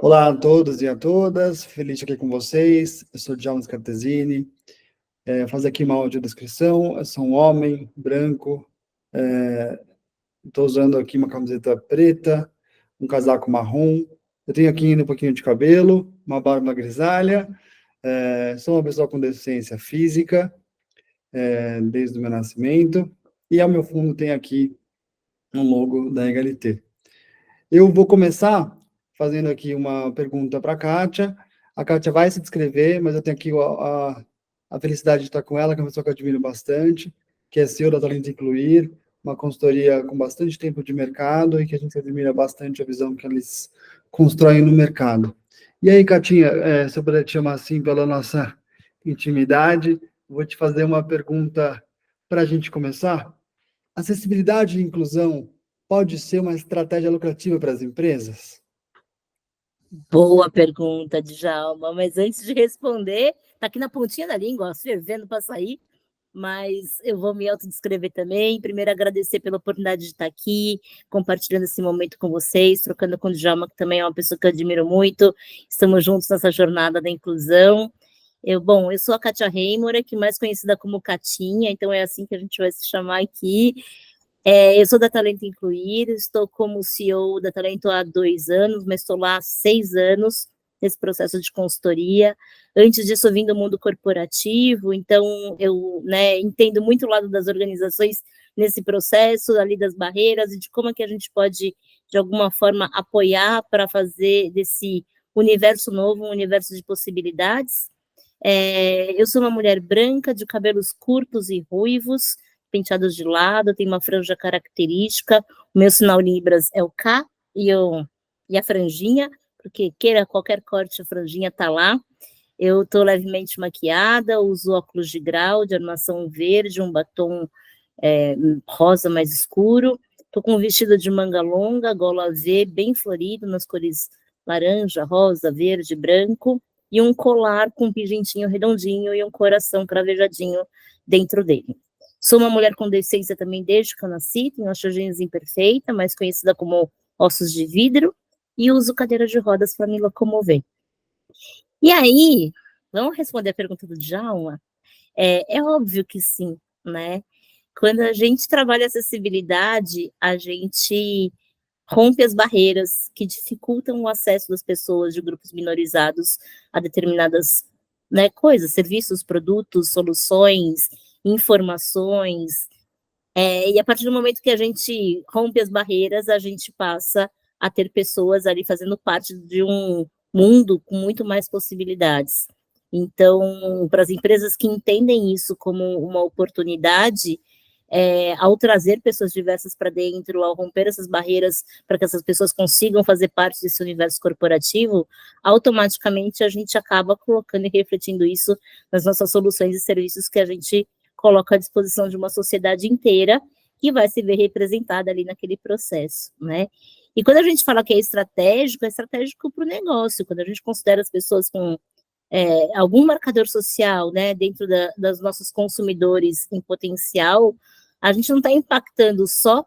Olá a todos e a todas, feliz de estar aqui com vocês. Eu sou Djalma Scartesini. Fazer aqui uma audiodescrição. Eu sou um homem branco, estou usando aqui uma camiseta preta, um casaco marrom. Eu tenho aqui ainda um pouquinho de cabelo, uma barba grisalha. Sou uma pessoa com deficiência física, desde o meu nascimento. E ao meu fundo tem aqui um logo da EGLT. Eu vou começar fazendo aqui uma pergunta para a Kátia. A Kátia vai se descrever, mas eu tenho aqui a felicidade de estar com ela, que é uma pessoa que eu admiro bastante, que é CEO da Talento Incluir, uma consultoria com bastante tempo de mercado e que a gente admira bastante a visão que eles constroem no mercado. E aí, Catinha, se eu puder te chamar assim pela nossa intimidade, vou te fazer uma pergunta para a gente começar. Acessibilidade e inclusão pode ser uma estratégia lucrativa para as empresas? Boa pergunta, Djalma, mas antes de responder, tá aqui na pontinha da língua, fervendo para sair, mas eu vou me autodescrever também. Primeiro, agradecer pela oportunidade de estar aqui, compartilhando esse momento com vocês, trocando com o Djalma, que também é uma pessoa que eu admiro muito. Estamos juntos nessa jornada da inclusão. Eu sou a Kátia Reimora, que mais conhecida como Catinha, então é assim que a gente vai se chamar aqui. Eu sou da Talento Incluir, estou como CEO da Talento há 2 anos, mas estou lá há 6 anos nesse processo de consultoria. Antes disso, eu vim do mundo corporativo, então eu entendo muito o lado das organizações nesse processo, ali das barreiras, e de como é que a gente pode, de alguma forma, apoiar para fazer desse universo novo um universo de possibilidades. Eu sou uma mulher branca, de cabelos curtos e ruivos, penteados de lado, tem uma franja característica. O meu sinal Libras é o K e a franjinha, porque queira qualquer corte, a franjinha está lá. Eu estou levemente maquiada, uso óculos de grau, de armação verde, um batom rosa mais escuro. Estou com um vestido de manga longa, gola V, bem florido, nas cores laranja, rosa, verde, branco, e um colar com um pingentinho redondinho e um coração cravejadinho dentro dele. Sou uma mulher com deficiência também desde que eu nasci, tenho osteogênese imperfeita, mais conhecida como ossos de vidro, e uso cadeira de rodas para me locomover. E aí, vamos responder a pergunta do Djalma? É óbvio que sim, né? Quando a gente trabalha acessibilidade, a gente rompe as barreiras que dificultam o acesso das pessoas de grupos minorizados a determinadas coisas, serviços, produtos, soluções, informações. E a partir do momento que a gente rompe as barreiras, a gente passa a ter pessoas ali fazendo parte de um mundo com muito mais possibilidades. Então, para as empresas que entendem isso como uma oportunidade, ao trazer pessoas diversas para dentro, ao romper essas barreiras para que essas pessoas consigam fazer parte desse universo corporativo, automaticamente a gente acaba colocando e refletindo isso nas nossas soluções e serviços que a gente coloca à disposição de uma sociedade inteira que vai se ver representada ali naquele processo, né? E quando a gente fala que é estratégico para o negócio, quando a gente considera as pessoas com algum marcador social, né, dentro das nossos consumidores em potencial, a gente não está impactando só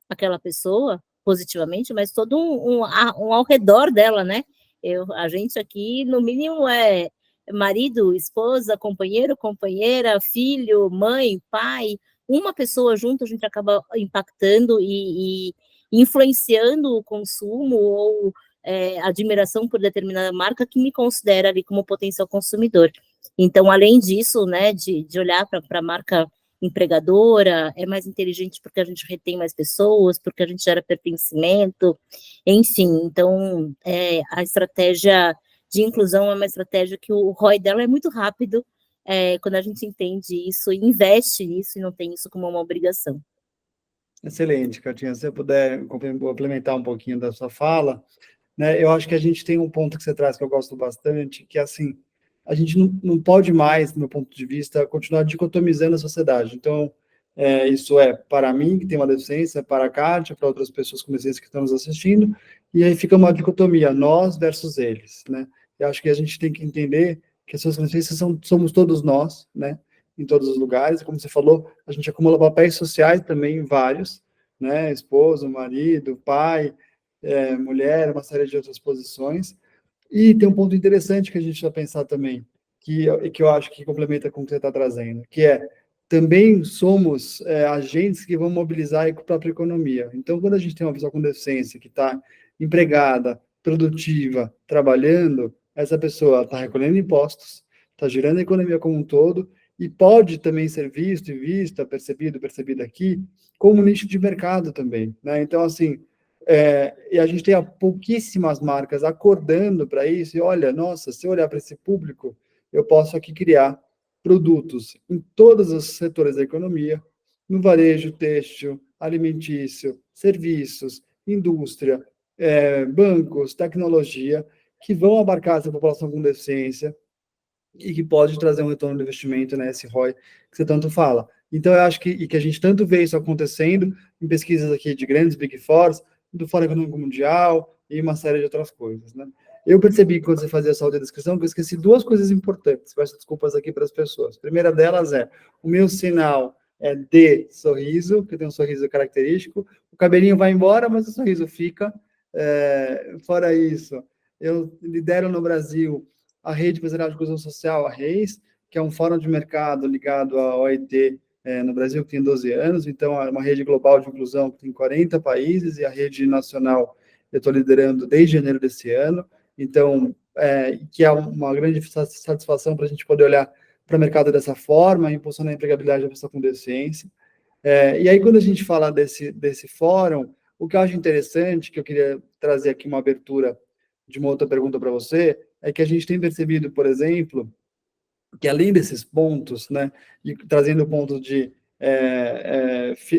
aquela pessoa positivamente, mas todo um ao redor dela, né? A gente aqui, no mínimo, é marido, esposa, companheiro, companheira, filho, mãe, pai, uma pessoa junto, a gente acaba impactando e influenciando o consumo ou admiração por determinada marca que me considera ali como potencial consumidor. Então, além disso, né, de olhar para a marca empregadora, é mais inteligente porque a gente retém mais pessoas, porque a gente gera pertencimento, enfim, então a estratégia de inclusão é uma estratégia que o ROI dela é muito rápido, quando a gente entende isso, investe nisso e não tem isso como uma obrigação. Excelente, Catinha. Se você puder complementar um pouquinho da sua fala, né, eu acho que a gente tem um ponto que você traz que eu gosto bastante, que é assim, a gente não pode mais, do meu ponto de vista, continuar dicotomizando a sociedade. Então, isso é para mim, que tem uma deficiência, para a Kátia, para outras pessoas com deficiência que estão nos assistindo, e aí fica uma dicotomia, nós versus eles, né? Eu acho que a gente tem que entender que as pessoas com deficiência somos todos nós, né? Em todos os lugares, como você falou, a gente acumula papéis sociais também, vários, né? Esposo, marido, pai, mulher, uma série de outras posições, E tem um ponto interessante que a gente precisa pensar também, que eu acho que complementa com o que você está trazendo, que é, também somos agentes que vão mobilizar a própria economia. Então, quando a gente tem uma pessoa com deficiência que está empregada, produtiva, trabalhando, essa pessoa está recolhendo impostos, está girando a economia como um todo, e pode também ser visto e vista, percebida aqui, como nicho de mercado também, né? Então, assim, e a gente tem pouquíssimas marcas acordando para isso, e olha, nossa, se eu olhar para esse público, eu posso aqui criar produtos em todos os setores da economia, no varejo, têxtil, alimentício, serviços, indústria, bancos, tecnologia, que vão abarcar essa população com deficiência, e que pode trazer um retorno do investimento, né, esse ROI que você tanto fala. Então, eu acho que a gente tanto vê isso acontecendo em pesquisas aqui de grandes Big Fours, do Fórum Econômico Mundial e uma série de outras coisas, né? Eu percebi, quando você fazia essa audiodescrição, que eu esqueci duas coisas importantes. Peço desculpas aqui para as pessoas. A primeira delas é, o meu sinal é de sorriso, que tem um sorriso característico, o cabelinho vai embora, mas o sorriso fica. Fora isso, eu lidero no Brasil a Rede Empresarial de Inclusão Social, a REIS, que é um fórum de mercado ligado à OIT no Brasil, que tem 12 anos, então é uma rede global de inclusão que tem 40 países, e a rede nacional eu estou liderando desde janeiro desse ano, então, que é uma grande satisfação para a gente poder olhar para o mercado dessa forma, impulsionar a empregabilidade da pessoa com deficiência. E aí, quando a gente fala desse fórum, o que eu acho interessante, que eu queria trazer aqui uma abertura de uma outra pergunta para você, é que a gente tem percebido, por exemplo, que além desses pontos, né, e trazendo o ponto de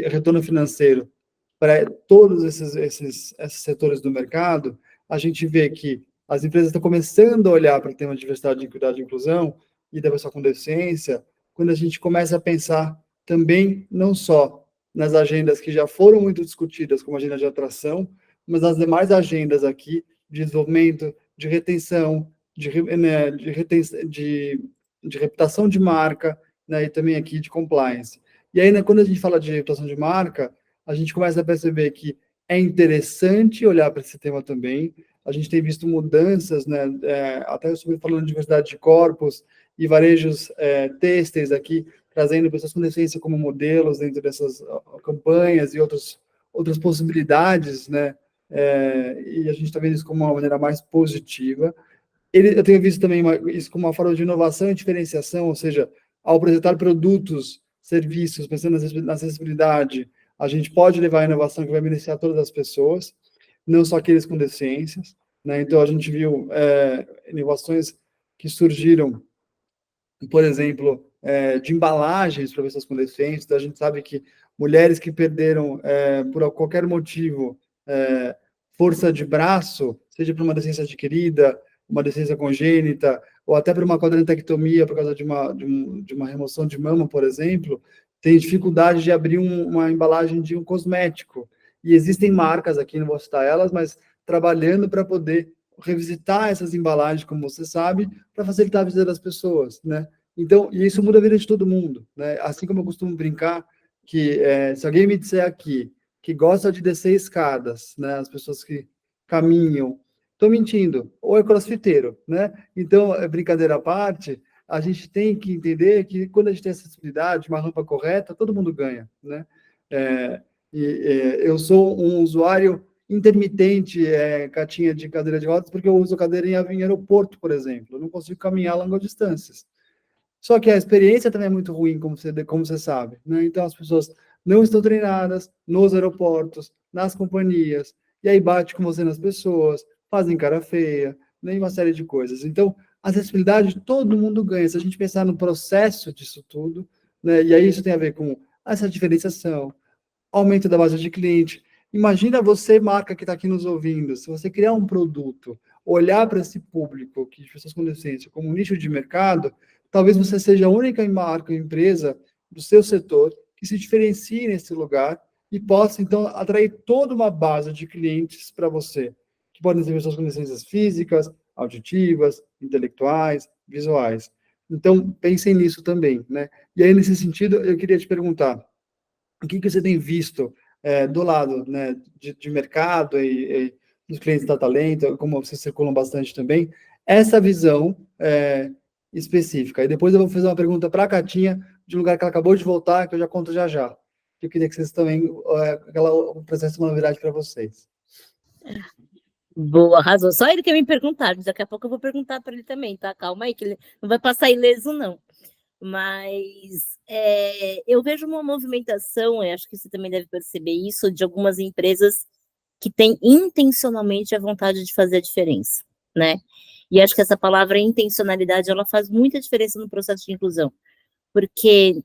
retorno financeiro para todos esses setores do mercado, a gente vê que as empresas estão começando a olhar para o tema de diversidade, equidade e inclusão e da pessoa com deficiência, quando a gente começa a pensar também não só nas agendas que já foram muito discutidas, como a agenda de atração, mas nas demais agendas aqui de desenvolvimento, de retenção, né, de reputação de marca, né, e também aqui de compliance. E aí, né, quando a gente fala de reputação de marca, a gente começa a perceber que é interessante olhar para esse tema também. A gente tem visto mudanças, né, até sobre falando de diversidade de corpos e varejos têxteis aqui, trazendo pessoas com deficiência como modelos dentro dessas campanhas e outras possibilidades, né, e a gente está vendo isso como uma maneira mais positiva. Eu tenho visto também isso como uma forma de inovação e diferenciação, ou seja, ao apresentar produtos, serviços, pensando na acessibilidade, a gente pode levar a inovação que vai beneficiar todas as pessoas, não só aqueles com deficiências, né? Então, a gente viu inovações que surgiram, por exemplo, de embalagens para pessoas com deficiência. Então, a gente sabe que mulheres que perderam, por qualquer motivo, força de braço, seja por uma deficiência adquirida, uma deficiência congênita, ou até por uma quadrantectomia por causa de uma remoção de mama, por exemplo, tem dificuldade de abrir uma embalagem de um cosmético. E existem marcas aqui, não vou citar elas, mas trabalhando para poder revisitar essas embalagens, como você sabe, para facilitar a vida das pessoas, né? Então, e isso muda a vida de todo mundo, né? Assim como eu costumo brincar que se alguém me disser aqui que gosta de descer escadas, né? As pessoas que caminham, estou mentindo, ou é crossfiteiro, né? Então, brincadeira à parte, a gente tem que entender que quando a gente tem acessibilidade, uma rampa correta, todo mundo ganha, né? É, eu sou um usuário intermitente, catinha de cadeira de rodas, porque eu uso cadeira em aeroporto, por exemplo. Eu não consigo caminhar longas distâncias. Só que a experiência também é muito ruim, como você sabe, né? Então, as pessoas não estão treinadas nos aeroportos, nas companhias, e aí bate com você nas pessoas, fazem cara feia, nem uma série de coisas. Então, a acessibilidade, todo mundo ganha. Se a gente pensar no processo disso tudo, né? E aí isso tem a ver com essa diferenciação, aumento da base de cliente. Imagina você, marca que está aqui nos ouvindo, se você criar um produto, olhar para esse público, que de pessoas com deficiência, como um nicho de mercado, talvez você seja a única marca, empresa do seu setor que se diferencie nesse lugar e possa, então, atrair toda uma base de clientes para você, que podem ser pessoas com deficiências físicas, auditivas, intelectuais, visuais. Então, pensem nisso também, né? E aí, nesse sentido, eu queria te perguntar, o que você tem visto do lado, né, de mercado e dos clientes da Talento, como vocês circulam bastante também, essa visão específica. E depois eu vou fazer uma pergunta para a Catinha, de um lugar que ela acabou de voltar, que eu já conto já já. Eu queria que vocês também, aquela presença uma novidade para vocês. Boa, arrasou. Só ele que me perguntar, daqui a pouco eu vou perguntar para ele também, tá? Calma aí, que ele não vai passar ileso, não. Mas eu vejo uma movimentação, eu acho que você também deve perceber isso, de algumas empresas que têm intencionalmente a vontade de fazer a diferença, né? E acho que essa palavra intencionalidade, ela faz muita diferença no processo de inclusão, porque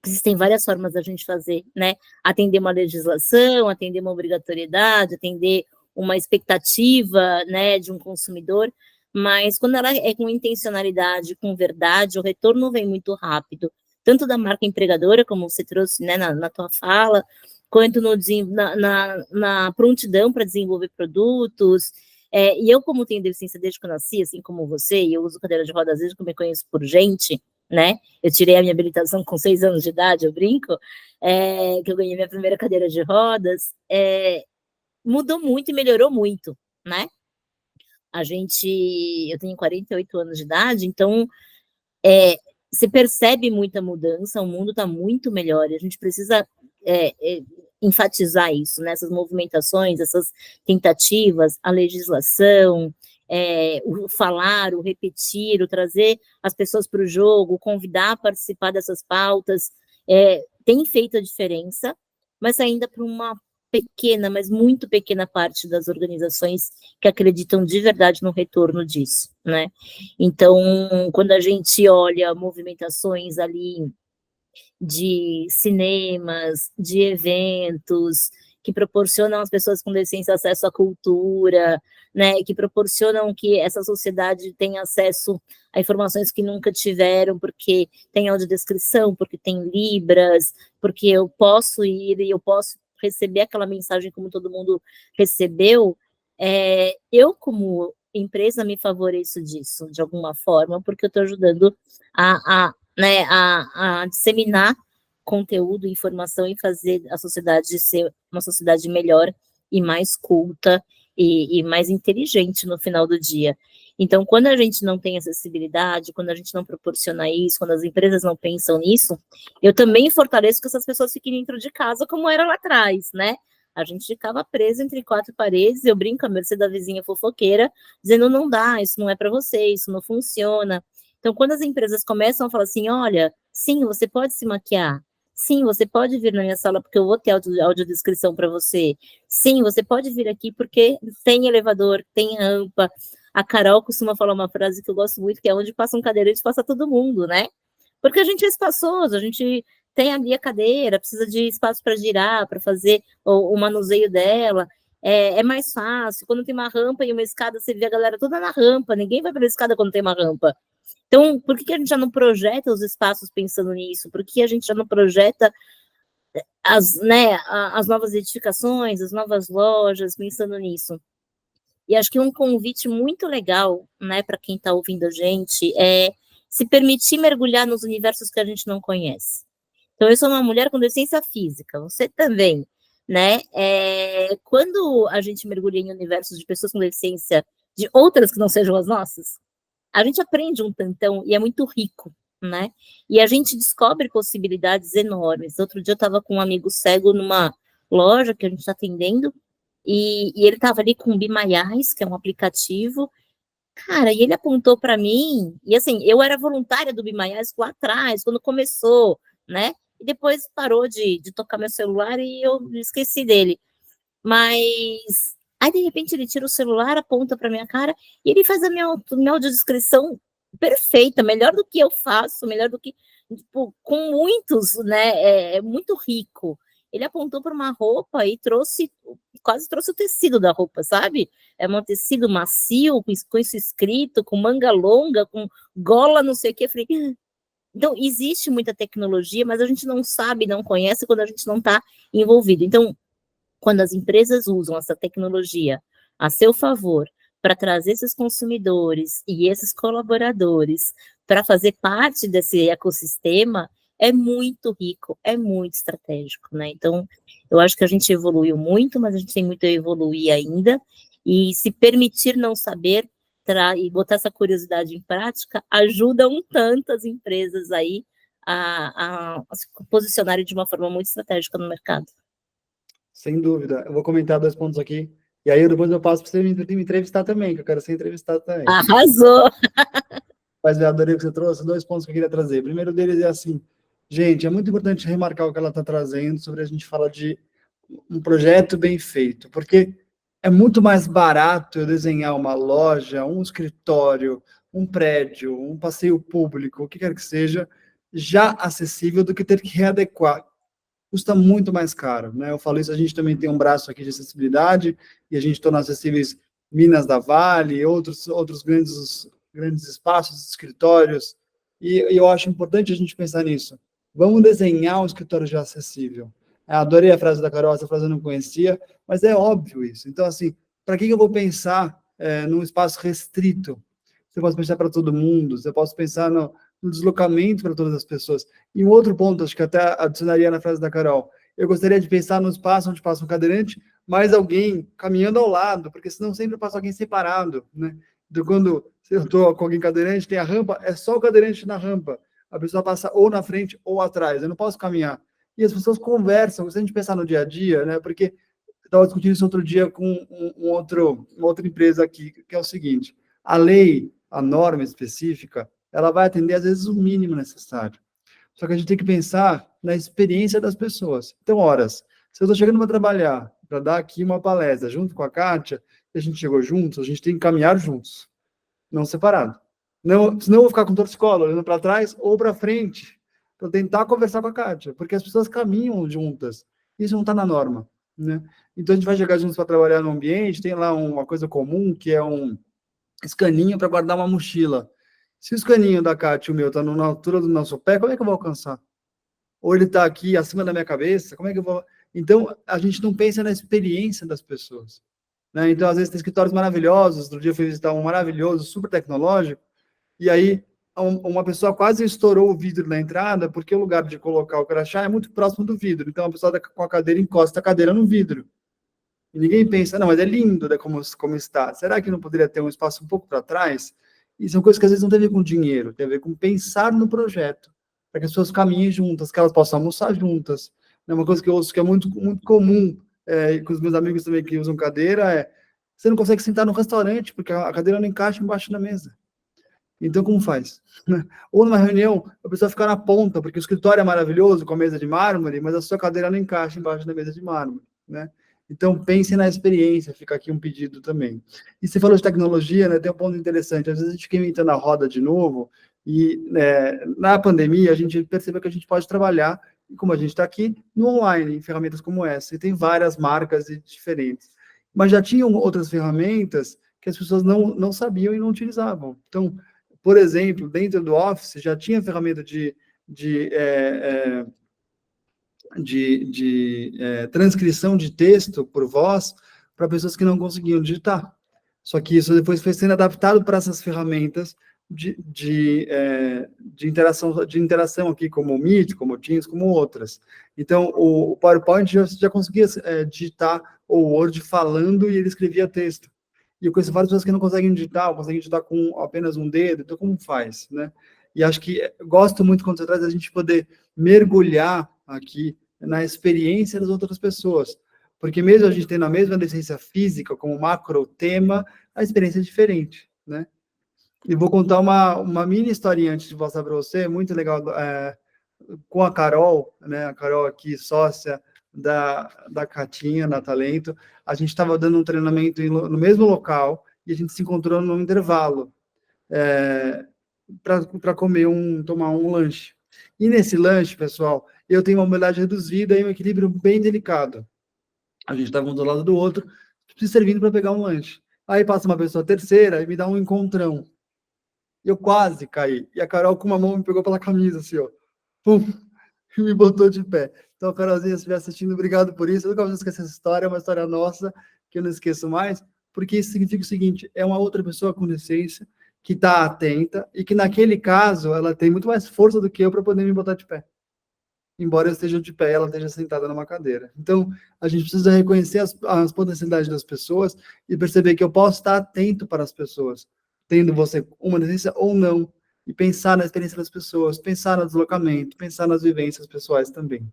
existem várias formas da gente fazer, né? Atender uma legislação, atender uma obrigatoriedade, atender uma expectativa, né, de um consumidor, mas quando ela é com intencionalidade, com verdade, o retorno vem muito rápido, tanto da marca empregadora, como você trouxe, né, na tua fala, quanto na prontidão para desenvolver produtos. E eu, como tenho deficiência desde que eu nasci, assim como você, e eu uso cadeira de rodas desde que eu me conheço por gente, né? Eu tirei a minha habilitação com 6 anos de idade, eu brinco, que eu ganhei minha primeira cadeira de rodas, mudou muito e melhorou muito, né? Eu tenho 48 anos de idade, então você percebe muita mudança, o mundo está muito melhor, e a gente precisa enfatizar isso, né? Essas movimentações, essas tentativas, a legislação, o falar, o repetir, o trazer as pessoas para o jogo, convidar a participar dessas pautas, tem feito a diferença, mas ainda para uma pequena, mas muito pequena parte das organizações que acreditam de verdade no retorno disso, né? Então, quando a gente olha movimentações ali de cinemas, de eventos, que proporcionam às pessoas com deficiência acesso à cultura, né, que proporcionam que essa sociedade tenha acesso a informações que nunca tiveram, porque tem audiodescrição, porque tem libras, porque eu posso ir e eu posso receber aquela mensagem como todo mundo recebeu, eu, como empresa, me favoreço disso, de alguma forma, porque eu estou ajudando né, a disseminar conteúdo, informação e fazer a sociedade ser uma sociedade melhor e mais culta e mais inteligente no final do dia. Então, quando a gente não tem acessibilidade, quando a gente não proporciona isso, quando as empresas não pensam nisso, eu também fortaleço que essas pessoas fiquem dentro de casa como era lá atrás, né? A gente ficava preso entre 4 paredes, eu brinco, a mercê da vizinha fofoqueira, dizendo não dá, isso não é para você, isso não funciona. Então, quando as empresas começam a falar assim, olha, sim, você pode se maquiar, sim, você pode vir na minha sala porque eu vou ter audiodescrição para você, sim, você pode vir aqui porque tem elevador, tem rampa. A Carol costuma falar uma frase que eu gosto muito, que é onde passa um cadeirante, passa todo mundo, né? Porque a gente é espaçoso, a gente tem ali a cadeira, precisa de espaço para girar, para fazer o manuseio dela, é mais fácil. Quando tem uma rampa e uma escada, você vê a galera toda na rampa, ninguém vai pela escada quando tem uma rampa. Então, por que a gente já não projeta os espaços pensando nisso? Por que a gente já não projeta as novas edificações, as novas lojas pensando nisso? E acho que um convite muito legal, né, para quem está ouvindo a gente, é se permitir mergulhar nos universos que a gente não conhece. Então, eu sou uma mulher com deficiência física, você também, né? Quando a gente mergulha em universos de pessoas com deficiência, de outras que não sejam as nossas, a gente aprende um tantão e é muito rico, né? E a gente descobre possibilidades enormes. Outro dia eu estava com um amigo cego numa loja que a gente está atendendo, e ele estava ali com o Be My Eyes, que é um aplicativo. Cara, e ele apontou para mim, e assim, eu era voluntária do Be My Eyes lá atrás, quando começou, né? E depois parou de tocar meu celular e eu esqueci dele. Mas aí, de repente, ele tira o celular, aponta para minha cara e ele faz a minha audiodescrição perfeita, melhor do que eu faço, melhor do que, tipo, com muitos, né? É muito rico. Ele apontou para uma roupa e quase trouxe o tecido da roupa, sabe? É um tecido macio, com isso escrito, com manga longa, com gola, não sei o que. Eu falei, então, existe muita tecnologia, mas a gente não sabe, não conhece quando a gente não está envolvido. Então, quando as empresas usam essa tecnologia a seu favor para trazer esses consumidores e esses colaboradores para fazer parte desse ecossistema, é muito rico, é muito estratégico, né? Então, eu acho que a gente evoluiu muito, mas a gente tem muito a evoluir ainda, E se permitir não saber e botar essa curiosidade em prática, ajuda um tanto as empresas aí a se posicionarem de uma forma muito estratégica no mercado. Sem dúvida. Eu vou comentar 2 pontos aqui, e aí depois eu passo para você me entrevistar também, que eu quero ser entrevistado também. Arrasou! Mas eu adorei o que você trouxe, 2 pontos que eu queria trazer. O primeiro deles é assim, gente, é muito importante remarcar o que ela está trazendo sobre a gente falar de um projeto bem feito, porque é muito mais barato eu desenhar uma loja, um escritório, um prédio, um passeio público, o que quer que seja, já acessível do que ter que readequar. Custa muito mais caro, né? Eu falo isso, a gente também tem um braço aqui de acessibilidade e a gente torna acessíveis Minas da Vale, outros grandes espaços, escritórios, e eu acho importante a gente pensar nisso. Vamos desenhar um escritório já acessível. Adorei a frase da Carol, essa frase eu não conhecia, mas é óbvio isso. Então, assim, para que eu vou pensar num espaço restrito? Você pode pensar para todo mundo, você pode pensar no deslocamento para todas as pessoas. E um outro ponto, acho que até adicionaria na frase da Carol, eu gostaria de pensar no espaço onde passa um cadeirante, mais alguém caminhando ao lado, porque senão sempre passa alguém separado, né? Então, quando eu estou com alguém cadeirante, tem a rampa, é só o cadeirante na rampa. A pessoa passa ou na frente ou atrás, eu não posso caminhar. E as pessoas conversam, se a gente pensar no dia a dia, né? Porque eu estava discutindo isso outro dia com uma outra empresa aqui, que é o seguinte, a lei, a norma específica, ela vai atender, às vezes, o mínimo necessário. Só que a gente tem que pensar na experiência das pessoas. Então, horas, se eu estou chegando para trabalhar, para dar aqui uma palestra junto com a Kátia, e a gente chegou juntos, a gente tem que caminhar juntos, não separado. Não, senão eu vou ficar com torcicolo, olhando para trás ou para frente, para tentar conversar com a Kátia, porque as pessoas caminham juntas. Isso não está na norma, né? Então, a gente vai chegar juntos para trabalhar no ambiente, tem lá uma coisa comum, que é um escaninho para guardar uma mochila. Se o escaninho da Cátia e o meu está na altura do nosso pé, como é que eu vou alcançar? Ou ele está aqui acima da minha cabeça, como é que eu vou... Então, a gente não pensa na experiência das pessoas, né? Então, às vezes, tem escritórios maravilhosos, outro dia eu fui visitar um maravilhoso, super tecnológico, e aí uma pessoa quase estourou o vidro na entrada, porque o lugar de colocar o crachá é muito próximo do vidro, então a pessoa com a cadeira encosta a cadeira no vidro. E ninguém pensa, não, mas é lindo, né, como está. Será que não poderia ter um espaço um pouco para trás? E são coisas que às vezes não tem a ver com dinheiro, tem a ver com pensar no projeto, para que as pessoas caminhem juntas, que elas possam almoçar juntas. É uma coisa que eu ouço que é muito, muito comum, com os meus amigos também que usam cadeira, você não consegue sentar no restaurante, porque a cadeira não encaixa embaixo da mesa. Então, como faz? Ou numa reunião, a pessoa fica na ponta, porque o escritório é maravilhoso, com a mesa de mármore, mas a sua cadeira não encaixa embaixo da mesa de mármore, né? Então, pense na experiência, fica aqui um pedido também. E você falou de tecnologia, né? Tem um ponto interessante, às vezes a gente fica inventando a roda de novo, e na pandemia a gente percebeu que a gente pode trabalhar, como a gente está aqui, no online, em ferramentas como essa, e tem várias marcas diferentes. Mas já tinham outras ferramentas que as pessoas não sabiam e não utilizavam. Então, por exemplo, dentro do Office já tinha ferramenta de, é, transcrição de texto por voz para pessoas que não conseguiam digitar. Só que isso depois foi sendo adaptado para essas ferramentas de interação aqui, como o Meet, como o Teams, como outras. Então, o PowerPoint já conseguia digitar o Word falando e ele escrevia texto. E eu conheço várias pessoas que não conseguem digitar com apenas um dedo, então como faz, né? E acho que gosto muito quando você traz a gente poder mergulhar aqui na experiência das outras pessoas, porque mesmo a gente tendo a mesma deficiência física como macro tema, a experiência é diferente, né? E vou contar uma mini historinha antes de passar para você, muito legal, com a Carol, né? A Carol aqui, sócia da Catinha, na Talento, a gente estava dando um treinamento no mesmo local e a gente se encontrou no intervalo para tomar um lanche. E nesse lanche, pessoal, eu tenho uma mobilidade reduzida e um equilíbrio bem delicado. A gente estava um do lado do outro, se servindo para pegar um lanche. Aí passa uma pessoa terceira e me dá um encontrão. Eu quase caí. E a Carol, com uma mão, me pegou pela camisa, assim, ó. Pum! E me botou de pé. Então, Carolzinha, se estiver assistindo, obrigado por isso. Eu nunca vou esquecer essa história, é uma história nossa, que eu não esqueço mais, porque isso significa o seguinte, é uma outra pessoa com deficiência que está atenta e que, naquele caso, ela tem muito mais força do que eu para poder me botar de pé. embora eu esteja de pé e ela esteja sentada numa cadeira. Então, a gente precisa reconhecer as potencialidades das pessoas e perceber que eu posso estar atento para as pessoas, tendo você uma deficiência ou não, e pensar na experiência das pessoas, pensar no deslocamento, pensar nas vivências pessoais também.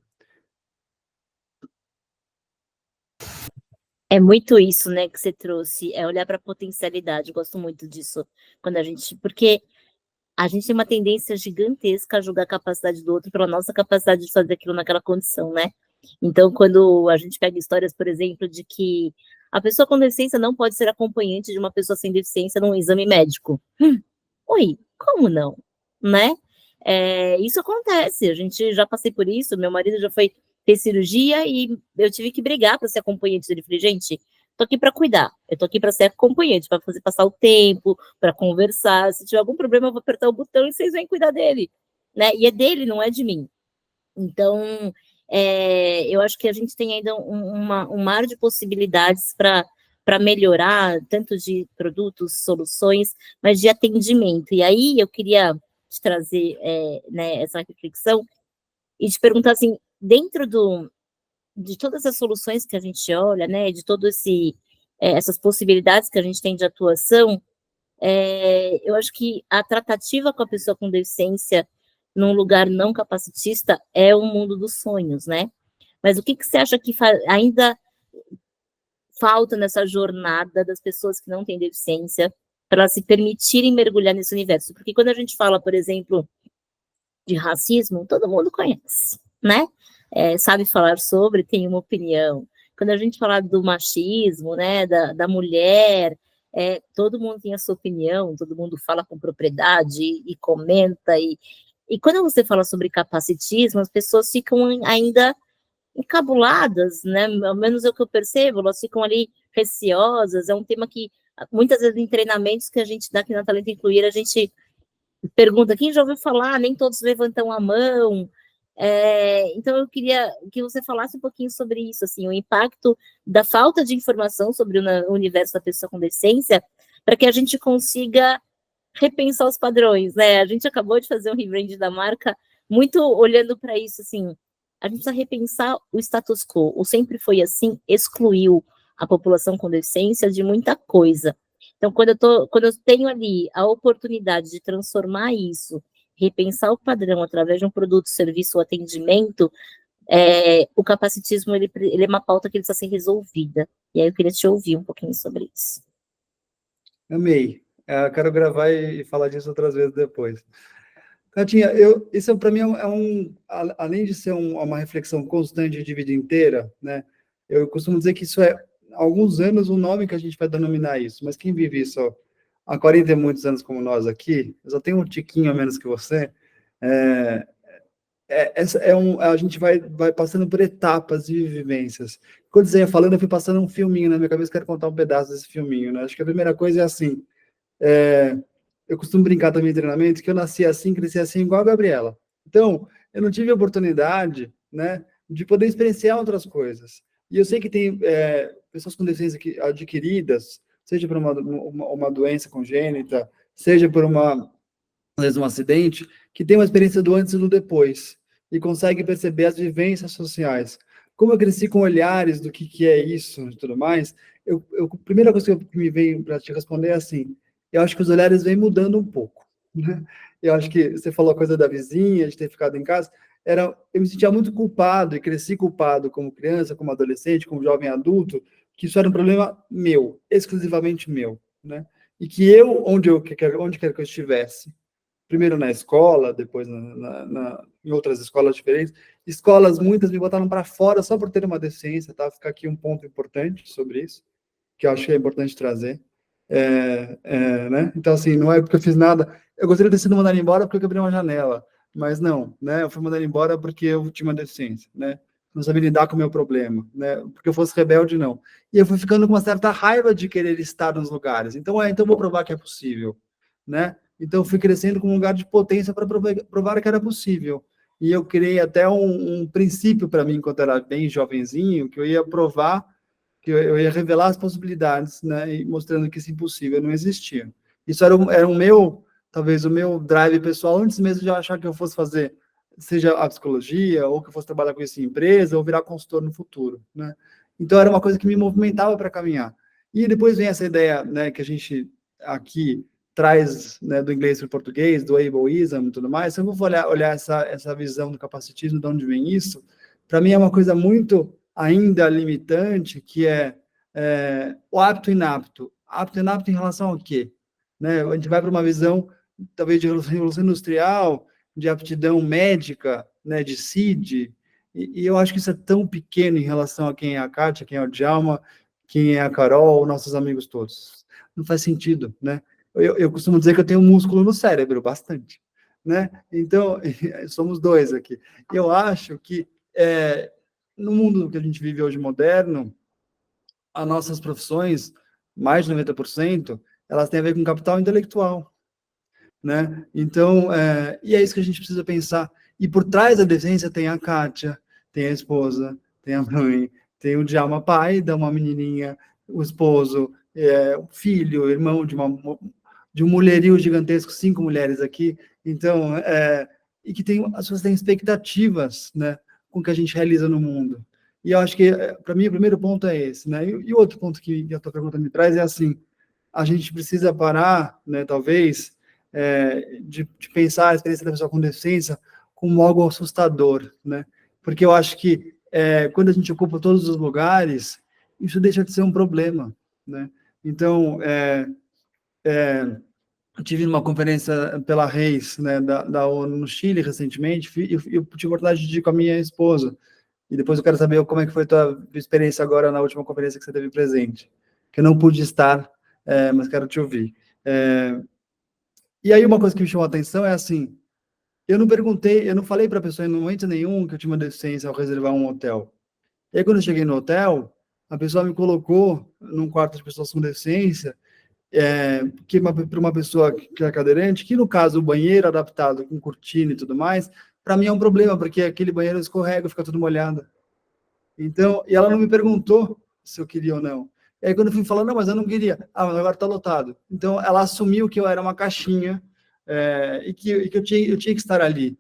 É muito isso, né, que você trouxe, é olhar para a potencialidade, eu gosto muito disso, quando a gente porque a gente tem uma tendência gigantesca a julgar a capacidade do outro pela nossa capacidade de fazer aquilo naquela condição, né. Então, quando a gente pega histórias, por exemplo, de que a pessoa com deficiência não pode ser acompanhante de uma pessoa sem deficiência num exame médico. Oi, como não? Né? Isso acontece, a gente já passei por isso, meu marido já foi ter cirurgia e eu tive que brigar para ser acompanhante dele. Falei, gente, tô aqui para cuidar, eu tô aqui para ser acompanhante, para fazer passar o tempo, para conversar. Se tiver algum problema, eu vou apertar o botão e vocês vêm cuidar dele, né? E é dele, não é de mim. Então, eu acho que a gente tem ainda um mar de possibilidades para melhorar, tanto de produtos, soluções, mas de atendimento. E aí eu queria te trazer, né, essa reflexão e te perguntar assim, dentro de todas as soluções que a gente olha, né, de todo essas possibilidades que a gente tem de atuação, eu acho que a tratativa com a pessoa com deficiência num lugar não capacitista é o mundo dos sonhos, né? Mas o que você acha que ainda falta nessa jornada das pessoas que não têm deficiência para elas se permitirem mergulhar nesse universo? Porque quando a gente fala, por exemplo, de racismo, todo mundo conhece, né? Sabe falar sobre, tem uma opinião. Quando a gente fala do machismo, né, da mulher, todo mundo tem a sua opinião, todo mundo fala com propriedade e comenta. E quando você fala sobre capacitismo, as pessoas ficam ainda encabuladas, né? Ao menos é o que eu percebo, elas ficam ali receosas. É um tema que muitas vezes em treinamentos que a gente dá aqui na Talento Incluir, a gente pergunta quem já ouviu falar, nem todos levantam a mão. Então eu queria que você falasse um pouquinho sobre isso, assim, o impacto da falta de informação sobre o universo da pessoa com deficiência, para que a gente consiga repensar os padrões, né? A gente acabou de fazer um rebrand da marca, muito olhando para isso, assim, a gente precisa repensar o status quo. O sempre foi assim, excluiu a população com deficiência de muita coisa. Então, quando eu tenho ali a oportunidade de transformar isso, repensar o padrão através de um produto, serviço ou atendimento, o capacitismo ele é uma pauta que precisa ser resolvida. E aí eu queria te ouvir um pouquinho sobre isso. Amei. Quero gravar e falar disso outras vezes depois. Catinha, isso para mim além de ser uma reflexão constante de vida inteira, né? Eu costumo dizer que isso há alguns anos o nome que a gente vai denominar isso, mas quem vive isso há 40 e muitos anos como nós aqui, eu só tenho um tiquinho a menos que você, a gente vai passando por etapas de vivências. Quando você ia falando, eu fui passando um filminho na minha cabeça, quero contar um pedaço desse filminho, né? Acho que a primeira coisa é assim, eu costumo brincar também em treinamento que eu nasci assim, cresci assim, igual a Gabriela. Então, eu não tive a oportunidade, né, de poder experienciar outras coisas. E eu sei que tem pessoas com deficiência adquiridas, seja por uma doença congênita, seja por às vezes um acidente, que tem uma experiência do antes e do depois, e consegue perceber as vivências sociais. Como eu cresci com olhares do que é isso e tudo mais, a primeira coisa que me vem para te responder é assim, eu acho que os olhares vêm mudando um pouco, né? Eu acho que você falou a coisa da vizinha, de ter ficado em casa, eu me sentia muito culpado, e cresci culpado como criança, como adolescente, como jovem adulto, que isso era um problema meu, exclusivamente meu, né? E que onde quer que eu estivesse, primeiro na escola, depois em outras escolas diferentes. Escolas, muitas me botaram para fora só por ter uma deficiência, tá? Fica aqui um ponto importante sobre isso, que eu acho que é importante trazer. Né? Então, assim, não é porque eu fiz nada. Eu gostaria de ter sido mandado embora porque eu quebrei uma janela, mas não, né? Eu fui mandado embora porque eu tinha uma deficiência, né? Não sabia lidar com o meu problema, né? Porque eu fosse rebelde, não. E eu fui ficando com uma certa raiva de querer estar nos lugares. Então vou provar que é possível, né? Então, eu fui crescendo com um lugar de potência para provar que era possível. E eu criei até um princípio para mim, quando eu era bem jovenzinho, que eu ia provar, que eu ia revelar as possibilidades, né? E mostrando que isso impossível não existia. Isso era talvez o meu drive pessoal, antes mesmo de eu achar que eu fosse fazer seja a psicologia, ou que eu fosse trabalhar com isso em empresa, ou virar consultor no futuro, né? Então, era uma coisa que me movimentava para caminhar. E depois vem essa ideia, né, que a gente aqui traz, né, do inglês para o português, do ableism e tudo mais. Se eu vou olhar essa visão do capacitismo, de onde vem isso, para mim é uma coisa muito ainda limitante, que o apto e inapto. Apto e inapto em relação ao quê? Né? A gente vai para uma visão, talvez, de revolução industrial, de aptidão médica, né, de CID, e eu acho que isso é tão pequeno em relação a quem é a Kátia, quem é o Djalma, quem é a Carol, nossos amigos todos. Não faz sentido, né? Eu costumo dizer que eu tenho músculo no cérebro, bastante, né? Então, somos dois aqui. Eu acho que no mundo que a gente vive hoje moderno, as nossas profissões, mais de 90%, elas têm a ver com capital intelectual, né? Então, e é isso que a gente precisa pensar. E por trás da deficiência tem a Kátia, tem a esposa, tem a mãe, tem o Djalma, pai de uma menininha, o esposo, o filho, o irmão de um mulherio gigantesco, 5 mulheres aqui. Então, e que as pessoas têm expectativas, né, com o que a gente realiza no mundo. E eu acho que, para mim, o primeiro ponto é esse, né? E o outro ponto que a tua pergunta me traz é assim: a gente precisa parar, né, talvez, de pensar a experiência da pessoa com deficiência como algo assustador, né? Porque eu acho que quando a gente ocupa todos os lugares, isso deixa de ser um problema, né? Então, eu tive uma conferência pela Reis, né, da ONU no Chile recentemente, e eu tive a oportunidade de ir com a minha esposa, e depois eu quero saber como é que foi a tua experiência agora na última conferência que você teve presente, que eu não pude estar, mas quero te ouvir. E aí uma coisa que me chamou a atenção é assim, eu não falei para a pessoa em momento nenhum que eu tinha uma deficiência ao reservar um hotel. E aí quando eu cheguei no hotel, a pessoa me colocou num quarto de pessoas com deficiência, para uma pessoa que é cadeirante, que no caso o banheiro adaptado com cortina e tudo mais, para mim é um problema, porque aquele banheiro escorrega, fica tudo molhado. Então, e ela não me perguntou se eu queria ou não. E aí, quando eu fui falar, não, mas eu não queria. Ah, mas agora está lotado. Então, ela assumiu que eu era uma caixinha e que eu tinha que estar ali.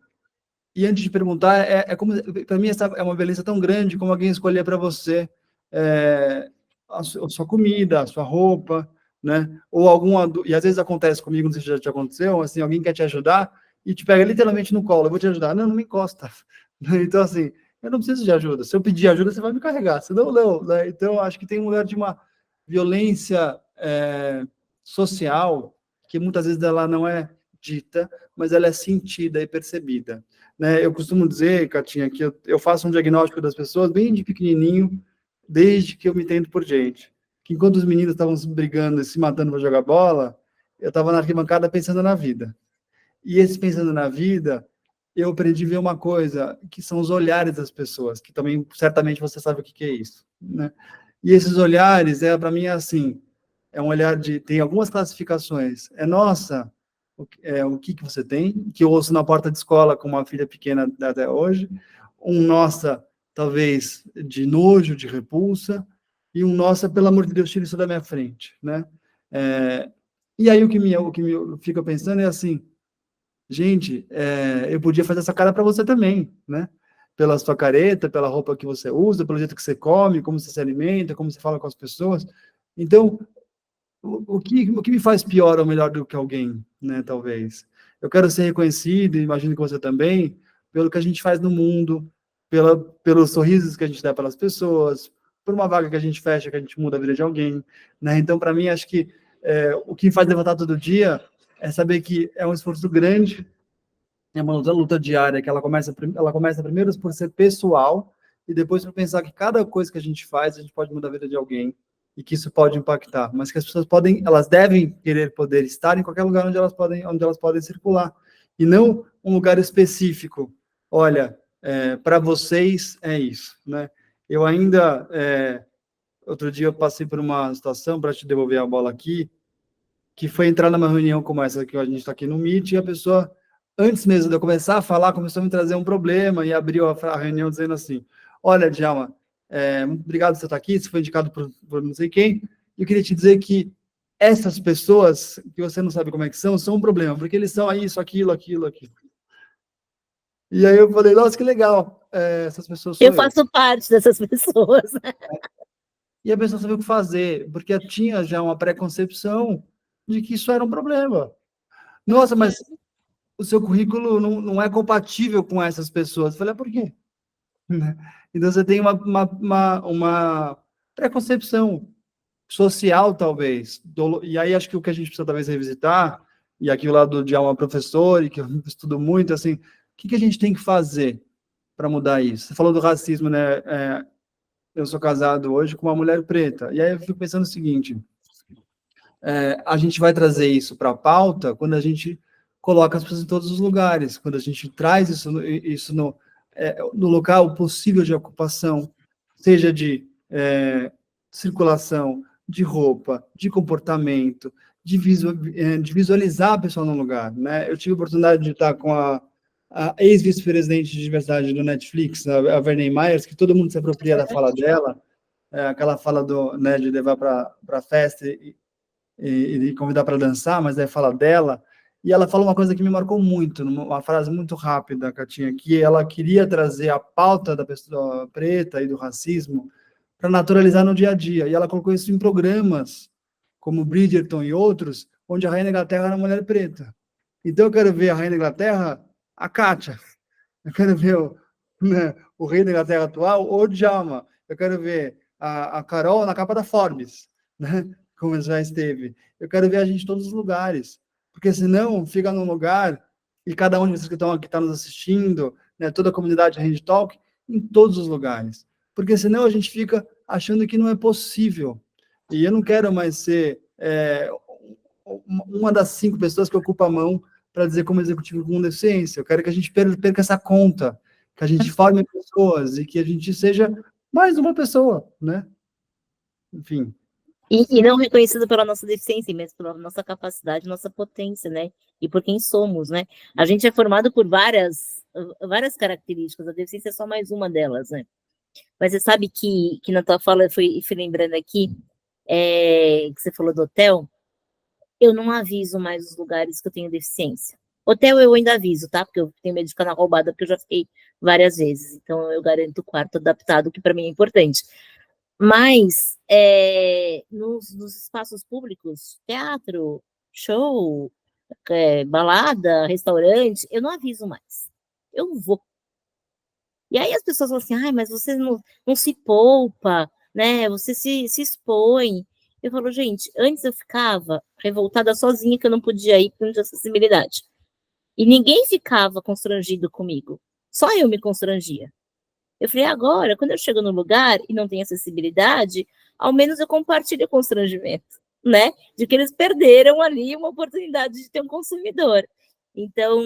E antes de perguntar, como, para mim, essa é uma violência tão grande como alguém escolher para você a sua comida, a sua roupa, né? Ou e às vezes acontece comigo, não sei se já te aconteceu, assim, alguém quer te ajudar e te pega literalmente no colo, eu vou te ajudar. Não, não me encosta. Então, assim, eu não preciso de ajuda. Se eu pedir ajuda, você vai me carregar. Senão, não, né? Então, eu acho que tem um lugar de uma violência social que muitas vezes ela não é dita, mas ela é sentida e percebida. Né? Eu costumo dizer, Catinha, que eu faço um diagnóstico das pessoas bem de pequenininho, desde que eu me entendo por gente. Que enquanto os meninos estavam se brigando e se matando para jogar bola, eu estava na arquibancada pensando na vida. E esse pensando na vida, eu aprendi a ver uma coisa, que são os olhares das pessoas, que também, certamente, você sabe o que é isso, né? E esses olhares, para mim, é assim, é um olhar tem algumas classificações. Nossa, o que você tem? Que eu ouço na porta de escola com uma filha pequena até hoje. Nossa, talvez, de nojo, de repulsa. E nossa, pelo amor de Deus, tira isso da minha frente, né? E aí o que me fica pensando é assim, gente, eu podia fazer essa cara para você também, né? Pela sua careta, pela roupa que você usa, pelo jeito que você come, como você se alimenta, como você fala com as pessoas. Então, o que me faz pior ou melhor do que alguém, né? Talvez. Eu quero ser reconhecido, imagino que você também, pelo que a gente faz no mundo, pelos sorrisos que a gente dá pelas pessoas, por uma vaga que a gente fecha, que a gente muda a vida de alguém, né? Então, para mim, acho que o que me faz levantar todo dia é saber que é um esforço grande, é uma luta diária, que ela começa primeiro por ser pessoal e depois por pensar que cada coisa que a gente faz, a gente pode mudar a vida de alguém e que isso pode impactar, mas que as pessoas elas devem querer poder estar em qualquer lugar onde elas podem circular e não um lugar específico. Olha, para vocês é isso, né? Eu ainda outro dia eu passei por uma situação, para te devolver a bola aqui, que foi entrar numa reunião como essa que a gente está aqui no Meet, e a pessoa, antes mesmo de eu começar a falar, começou a me trazer um problema e abriu a reunião dizendo assim, olha, Djalma, muito obrigado por você estar aqui, você foi indicado por não sei quem, e eu queria te dizer que essas pessoas, que você não sabe como é que são um problema, porque eles são isso, aquilo. E aí eu falei, nossa, que legal, essas pessoas sou Eu eu. faço parte dessas pessoas. E a pessoa sabia o que fazer, porque tinha já uma preconcepção de que isso era um problema. Nossa, mas o seu currículo não é compatível com essas pessoas. Eu falei, por quê? Né? Então você tem uma preconcepção social, talvez. E aí acho que o que a gente precisa talvez revisitar, e aqui o lado de uma professora, e que eu estudo muito, assim, o que a gente tem que fazer para mudar isso? Você falou do racismo, né? Eu sou casado hoje com uma mulher preta. E aí eu fico pensando o seguinte, a gente vai trazer isso para a pauta quando a gente coloca as pessoas em todos os lugares, quando a gente traz isso no local possível de ocupação, seja de circulação, de roupa, de comportamento, de visualizar a pessoa no lugar. Né? Eu tive a oportunidade de estar com a ex-vice-presidente de diversidade do Netflix, a Verney Myers, que todo mundo se apropria da fala dela, aquela fala né, de levar para a festa e convidar para dançar, mas aí fala dela, e ela fala uma coisa que me marcou muito, uma frase muito rápida, Catinha, que ela queria trazer a pauta da pessoa preta e do racismo para naturalizar no dia a dia, e ela colocou isso em programas, como Bridgerton e outros, onde a Rainha da Inglaterra era uma mulher preta. Então eu quero ver a Rainha da Inglaterra, a Kátia, eu quero ver né, o rei da Inglaterra atual, o Djalma, eu quero ver a Carol na capa da Forbes, né? Como já esteve. Eu quero ver a gente em todos os lugares, porque senão fica num lugar e cada um de vocês que estão aqui está nos assistindo, né, toda a comunidade Hand Talk, em todos os lugares, porque senão a gente fica achando que não é possível. E eu não quero mais ser uma das 5 pessoas que ocupa a mão para dizer como executivo com deficiência. Eu quero que a gente perca essa conta, que a gente forme pessoas e que a gente seja mais uma pessoa, né? Enfim. E não reconhecido pela nossa deficiência, mas pela nossa capacidade, nossa potência, né? E por quem somos, né? A gente é formado por várias características, a deficiência é só mais uma delas, né? Mas você sabe que na tua fala, eu fui lembrando aqui, que você falou do hotel, eu não aviso mais os lugares que eu tenho deficiência. Hotel eu ainda aviso, tá? Porque eu tenho medo de ficar na roubada, porque eu já fiquei várias vezes. Então eu garanto o quarto adaptado, que para mim é importante. Mas nos espaços públicos, teatro, show, balada, restaurante, eu não aviso mais. Eu vou. E aí as pessoas falam assim, ai, mas você não se poupa, né? Você se expõe. Eu falo, gente, antes eu ficava revoltada sozinha que eu não podia ir por de acessibilidade. E ninguém ficava constrangido comigo. Só eu me constrangia. Eu falei, agora, quando eu chego no lugar e não tem acessibilidade, ao menos eu compartilho o constrangimento, né? De que eles perderam ali uma oportunidade de ter um consumidor. Então,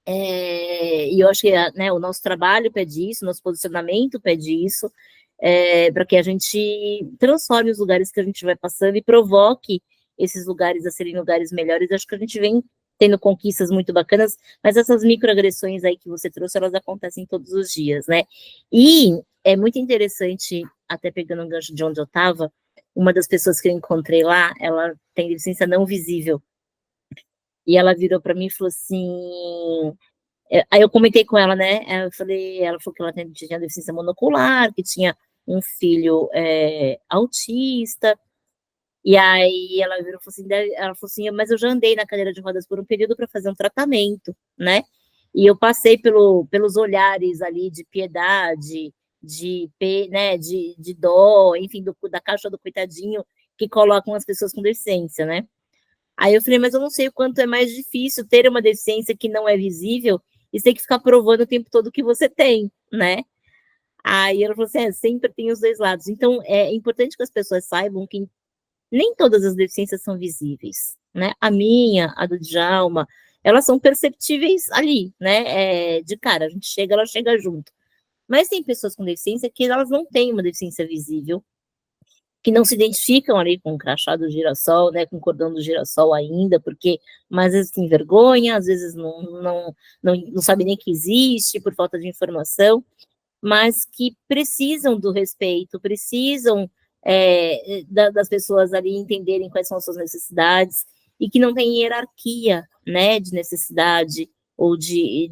e eu acho que né, o nosso trabalho pede isso, nosso posicionamento pede isso, para que a gente transforme os lugares que a gente vai passando e provoque esses lugares a serem lugares melhores. Acho que a gente vem tendo conquistas muito bacanas, mas essas microagressões aí que você trouxe, elas acontecem todos os dias, né? E é muito interessante, até pegando um gancho de onde eu estava, uma das pessoas que eu encontrei lá, ela tem deficiência não visível. E ela virou para mim e falou assim, aí eu comentei com ela, né? Ela falou que ela tinha deficiência monocular, que tinha um filho autista. E aí ela virou e falou assim, mas eu já andei na cadeira de rodas por um período para fazer um tratamento, né? E eu passei pelos olhares ali de piedade, né, de dó, enfim, da caixa do coitadinho que colocam as pessoas com deficiência, né? Aí eu falei, mas eu não sei o quanto é mais difícil ter uma deficiência que não é visível e você tem que ficar provando o tempo todo que você tem, né? Aí ela falou assim, sempre tem os dois lados. Então, é importante que as pessoas saibam que nem todas as deficiências são visíveis, né? A minha, a do Djalma, elas são perceptíveis ali, né? De cara, a gente chega, ela chega junto. Mas tem pessoas com deficiência que elas não têm uma deficiência visível, que não se identificam ali com o crachá do girassol, né, com o cordão do girassol ainda, porque às vezes tem vergonha, às vezes não sabe nem que existe por falta de informação, mas que precisam do respeito, precisam das pessoas ali entenderem quais são as suas necessidades e que não tem hierarquia, né, de necessidade, ou de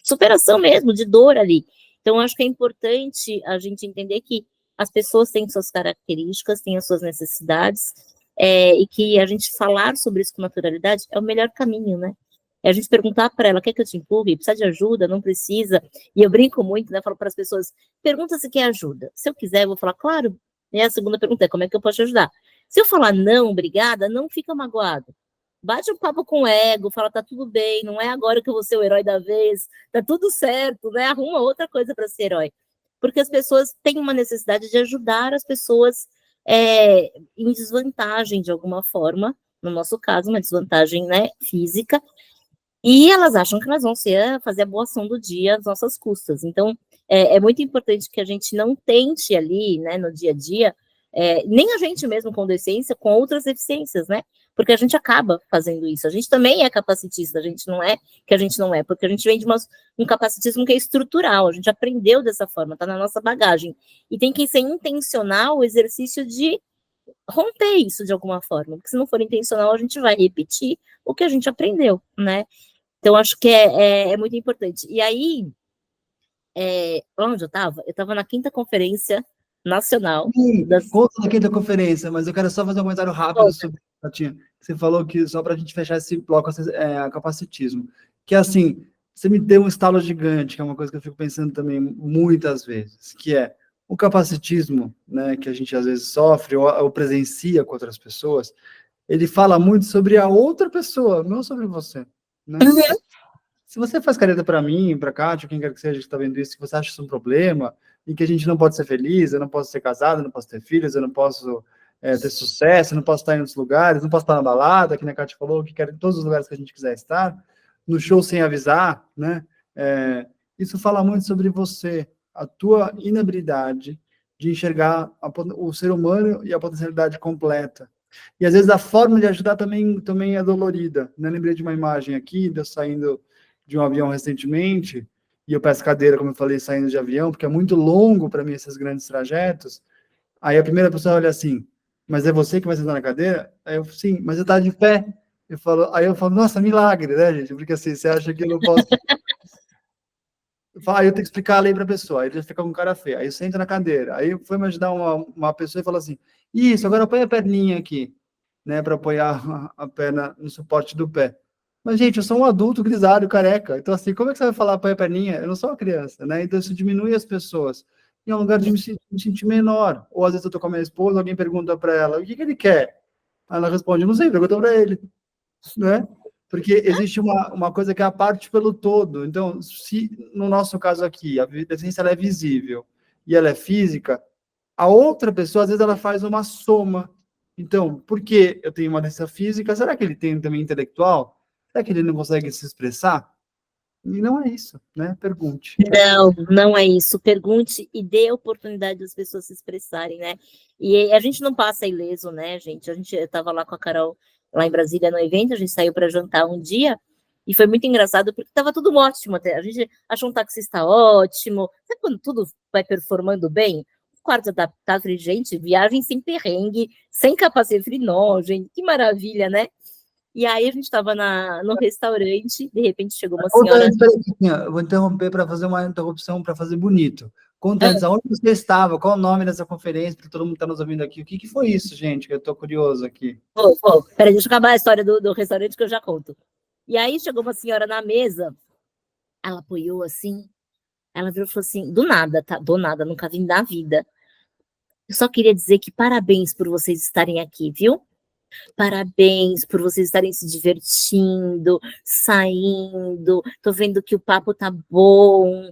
superação mesmo, de dor ali. Então, acho que é importante a gente entender que as pessoas têm suas características, têm as suas necessidades, e que a gente falar sobre isso com naturalidade é o melhor caminho, né? É a gente perguntar para ela, quer que eu te empurre? Precisa de ajuda? Não precisa? E eu brinco muito, né? Falo para as pessoas, pergunta se quer ajuda. Se eu quiser, eu vou falar, claro. E a segunda pergunta é, como é que eu posso te ajudar? Se eu falar não, obrigada, não fica magoado. Bate um papo com o ego, fala, tá tudo bem, não é agora que eu vou ser o herói da vez, tá tudo certo, né? Arruma outra coisa para ser herói. Porque as pessoas têm uma necessidade de ajudar as pessoas em desvantagem de alguma forma, no nosso caso, uma desvantagem, né, física, e elas acham que elas vão fazer a boa ação do dia às nossas custas. Então, é muito importante que a gente não tente ali, né, no dia a dia, nem a gente mesmo com deficiência, com outras deficiências, né? Porque a gente acaba fazendo isso. A gente também é capacitista, a gente não é que a gente não é, porque a gente vem de um capacitismo que é estrutural, a gente aprendeu dessa forma, tá na nossa bagagem. E tem que ser intencional o exercício de romper isso de alguma forma, porque se não for intencional, a gente vai repetir o que a gente aprendeu, né? Então, acho que é muito importante. E aí, onde eu estava? Eu estava na 5ª Conferência Nacional das... Conta da quinta conferência, mas eu quero só fazer um comentário rápido sobre Tatinha. Você falou que, só para a gente fechar esse bloco, capacitismo, que assim, você me deu um estalo gigante, que é uma coisa que eu fico pensando também muitas vezes, que é o capacitismo, né, que a gente às vezes sofre ou presencia com outras pessoas, ele fala muito sobre a outra pessoa, não sobre você, né? Uhum. Se você faz careta para mim, para Kátia, quem quer que seja que está vendo isso, que você acha isso um problema, e que a gente não pode ser feliz, eu não posso ser casado, eu não posso ter filhos, eu não posso ter sucesso, eu não posso estar em outros lugares, não posso estar na balada, que a Kátia falou, que quer em todos os lugares que a gente quiser estar, no show sem avisar, né? Isso fala muito sobre você, a tua inabilidade de enxergar o ser humano e a potencialidade completa. E às vezes a forma de ajudar também é dolorida. Né? Lembrei de uma imagem aqui, de eu saindo de um avião recentemente, e eu peço cadeira, como eu falei, saindo de avião, porque é muito longo para mim esses grandes trajetos. Aí a primeira pessoa olha assim, mas é você que vai sentar na cadeira? Aí eu, sim, mas eu estava de pé. Aí eu falo, nossa, milagre, né, gente? Porque assim, você acha que eu não posso... Aí eu tenho que explicar a lei para a pessoa, aí ele fica com cara feia. Aí eu sento na cadeira, aí foi me ajudar uma pessoa e falou assim, isso, agora põe a perninha aqui, né, para apoiar a perna no suporte do pé. Mas, gente, eu sou um adulto grisalho, careca. Então, assim, como é que você vai falar põe a perninha? Eu não sou uma criança, né? Então, isso diminui as pessoas. E é um lugar de me sentir menor. Ou, às vezes, eu tô com a minha esposa, alguém pergunta para ela, o que ele quer? Aí ela responde, não sei, pergunta para ele, né? Porque existe uma coisa que é a parte pelo todo. Então, se no nosso caso aqui, a deficiência ela é visível e ela é física, a outra pessoa, às vezes, ela faz uma soma. Então, por que eu tenho uma deficiência física? Será que ele tem também intelectual? Será que ele não consegue se expressar? E não é isso, né? Pergunte. Não, não é isso. Pergunte e dê oportunidade das pessoas se expressarem, né? E a gente não passa ileso, né, gente? Eu estava lá com a Carol, lá em Brasília, no evento, a gente saiu para jantar um dia, e foi muito engraçado, porque estava tudo ótimo até. A gente achou um taxista ótimo. Sabe quando tudo vai performando bem? O quarto adaptado, gente, viagem sem perrengue, sem capacete, falei, não, gente, que maravilha, né? E aí a gente estava no restaurante, de repente chegou uma Conta senhora. antes, peraí, eu vou interromper para fazer uma interrupção, para fazer bonito. Conta antes, aonde você estava? Qual o nome dessa conferência? Para todo mundo que está nos ouvindo aqui. O que foi isso, gente? Que eu estou curioso aqui. Peraí, deixa eu acabar a história do restaurante que eu já conto. E aí chegou uma senhora na mesa, ela apoiou assim, ela virou e falou assim, do nada, tá? Do nada, nunca vim da vida. Eu só queria dizer que parabéns por vocês estarem aqui, viu? Parabéns por vocês estarem se divertindo, saindo. Tô vendo que o papo tá bom.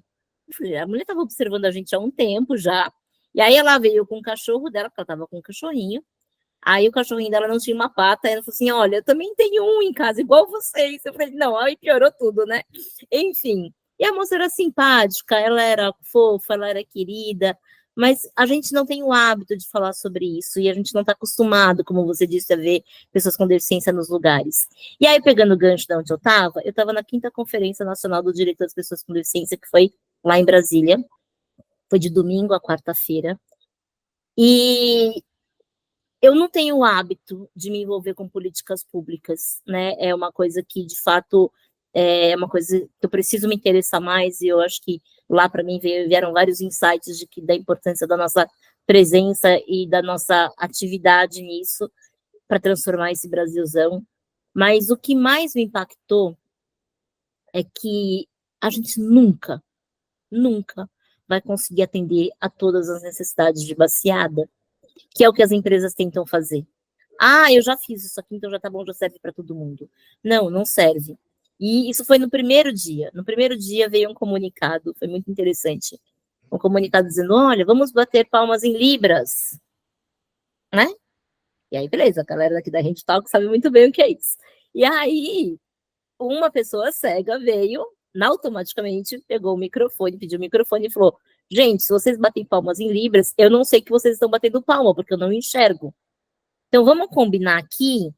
A mulher estava observando a gente há um tempo já. E aí ela veio com o cachorro dela, porque ela estava com um cachorrinho. Aí o cachorrinho dela não tinha uma pata, aí ela falou assim: olha, eu também tenho um em casa, igual vocês. Eu falei, não, aí piorou tudo, né? Enfim. E a moça era simpática, ela era fofa, ela era querida, mas a gente não tem o hábito de falar sobre isso, e a gente não está acostumado, como você disse, a ver pessoas com deficiência nos lugares. E aí, pegando o gancho de onde eu estava na 5ª Conferência Nacional do Direito das Pessoas com Deficiência, que foi lá em Brasília, foi de domingo a quarta-feira, e Eu não tenho o hábito de me envolver com políticas públicas, né? É uma coisa que, de fato, é uma coisa que eu preciso me interessar mais, e eu acho que lá para mim vieram vários insights da importância da nossa presença e da nossa atividade nisso para transformar esse Brasilzão. Mas o que mais me impactou é que a gente nunca vai conseguir atender a todas as necessidades de baseada, que é o que as empresas tentam fazer. Ah, eu já fiz isso aqui, então já tá bom, já serve para todo mundo. Não, não serve. E isso foi no primeiro dia. No primeiro dia veio um comunicado, foi muito interessante. Um comunicado dizendo: olha, vamos bater palmas em libras, né? E aí, beleza, a galera daqui da Rede Talk sabe muito bem o que é isso. E aí, uma pessoa cega veio, automaticamente pegou o microfone, pediu o microfone e falou: gente, se vocês batem palmas em libras, eu não sei que vocês estão batendo palma, porque eu não enxergo. Então, vamos combinar aqui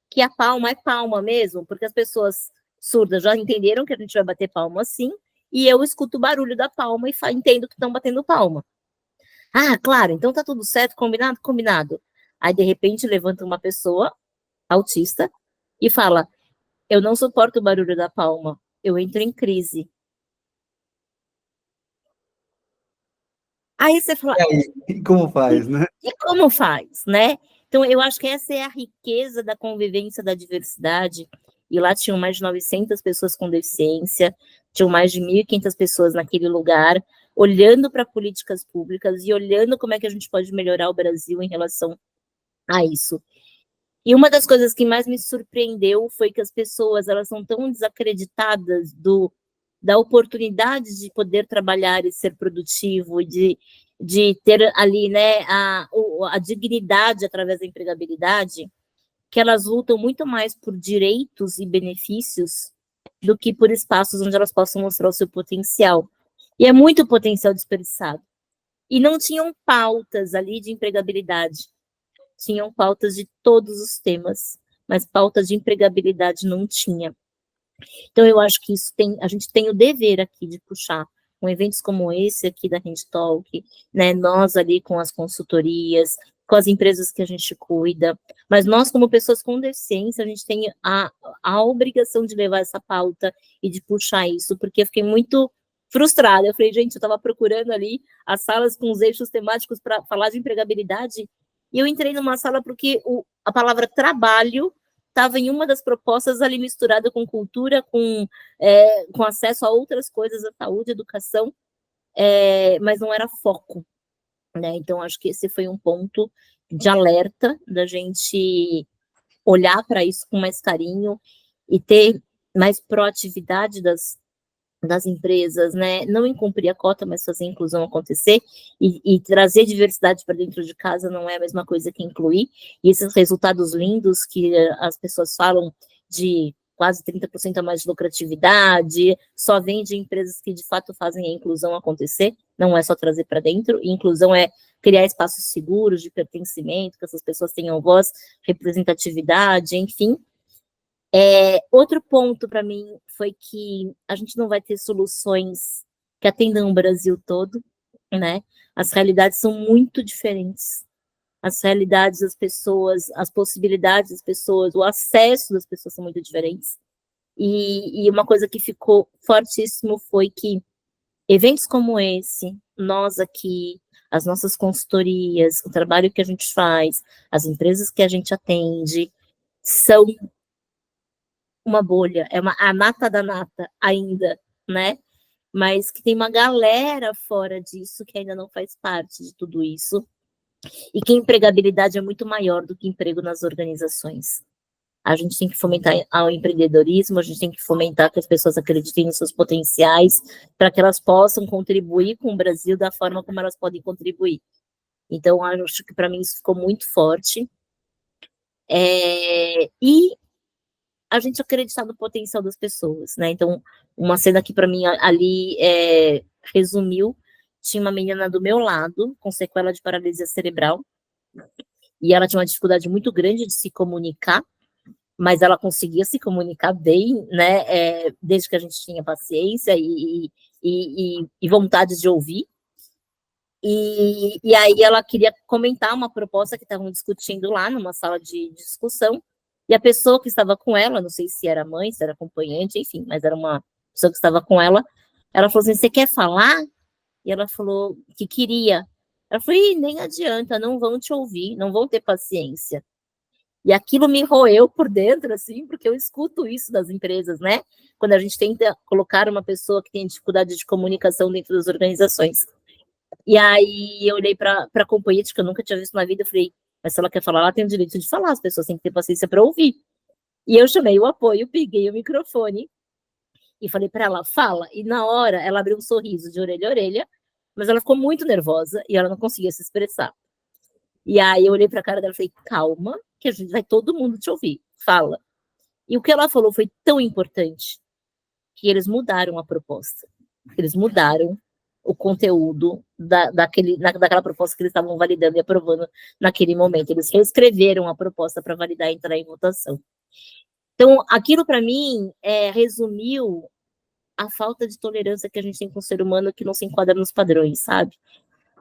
que a palma é palma mesmo, porque as pessoas surdas já entenderam que a gente vai bater palma assim, e eu escuto o barulho da palma e entendo que estão batendo palma. Ah, claro, então tá tudo certo, combinado? Combinado. Aí, de repente, levanta uma pessoa autista e fala: eu não suporto o barulho da palma, eu entro em crise. Aí você fala: E aí, como faz, né? E como faz, né? Então, eu acho que essa é a riqueza da convivência da diversidade. E lá tinham mais de 900 pessoas com deficiência, tinham mais de 1.500 pessoas naquele lugar, olhando para políticas públicas e olhando como é que a gente pode melhorar o Brasil em relação a isso. E uma das coisas que mais me surpreendeu foi que as pessoas, elas são tão desacreditadas da oportunidade de poder trabalhar e ser produtivo, de ter ali, né, a dignidade através da empregabilidade, que elas lutam muito mais por direitos e benefícios do que por espaços onde elas possam mostrar o seu potencial. E é muito potencial desperdiçado. E não tinham pautas ali de empregabilidade, tinham pautas de todos os temas, mas pautas de empregabilidade não tinha. Então, eu acho que a gente tem o dever aqui de puxar com eventos como esse aqui da Rede Talk, né, nós ali com as consultorias, com as empresas que a gente cuida, mas nós como pessoas com deficiência, a gente tem a obrigação de levar essa pauta e de puxar isso, porque eu fiquei muito frustrada. Eu falei, gente, eu estava procurando ali as salas com os eixos temáticos para falar de empregabilidade, e eu entrei numa sala porque a palavra trabalho estava em uma das propostas ali misturada com cultura, com acesso a outras coisas, a saúde, educação, mas não era foco, né? Então, acho que esse foi um ponto de alerta da gente olhar para isso com mais carinho e ter mais proatividade das empresas, né? Não em cumprir a cota, mas fazer a inclusão acontecer e trazer diversidade para dentro de casa não é a mesma coisa que incluir. E esses resultados lindos que as pessoas falam de quase 30% a mais de lucratividade, só vem de empresas que de fato fazem a inclusão acontecer, não é só trazer para dentro. E inclusão é criar espaços seguros de pertencimento, que essas pessoas tenham voz, representatividade, enfim. Outro ponto para mim foi que a gente não vai ter soluções que atendam o Brasil todo, né? As realidades são muito diferentes. As realidades das pessoas, as possibilidades das pessoas, o acesso das pessoas são muito diferentes. E uma coisa que ficou fortíssimo foi que eventos como esse, nós aqui, as nossas consultorias, o trabalho que a gente faz, as empresas que a gente atende, são uma bolha, a nata da nata ainda, né? Mas que tem uma galera fora disso que ainda não faz parte de tudo isso, e que a empregabilidade é muito maior do que emprego nas organizações. A gente tem que fomentar o empreendedorismo, a gente tem que fomentar que as pessoas acreditem nos seus potenciais, para que elas possam contribuir com o Brasil da forma como elas podem contribuir. Então, acho que para mim isso ficou muito forte. E a gente acreditar no potencial das pessoas, né? Então, uma cena que para mim ali resumiu, tinha uma menina do meu lado com sequela de paralisia cerebral e ela tinha uma dificuldade muito grande de se comunicar, mas ela conseguia se comunicar bem, né? Desde que a gente tinha paciência e vontade de ouvir. E aí ela queria comentar uma proposta que estavam discutindo lá numa sala de discussão, e a pessoa que estava com ela, não sei se era mãe, se era acompanhante, enfim, mas era uma pessoa que estava com ela falou assim, você quer falar? E ela falou que queria. Ela falou, nem adianta, não vão te ouvir, não vão ter paciência. E aquilo me roeu por dentro, assim, porque eu escuto isso das empresas, né? Quando a gente tenta colocar uma pessoa que tem dificuldade de comunicação dentro das organizações. E aí eu olhei para a companhia, que eu nunca tinha visto na vida, eu falei, mas se ela quer falar, ela tem o direito de falar, as pessoas têm que ter paciência para ouvir. E eu chamei o apoio, peguei o microfone e falei para ela, fala. E na hora ela abriu um sorriso de orelha a orelha, mas ela ficou muito nervosa e ela não conseguia se expressar. E aí eu olhei para a cara dela e falei, calma, que a gente vai todo mundo te ouvir, fala. E o que ela falou foi tão importante que eles mudaram a proposta. Eles mudaram o conteúdo daquela proposta que eles estavam validando e aprovando naquele momento. Eles reescreveram a proposta para validar e entrar em votação. Então, aquilo para mim resumiu a falta de tolerância que a gente tem com o ser humano que não se enquadra nos padrões, sabe?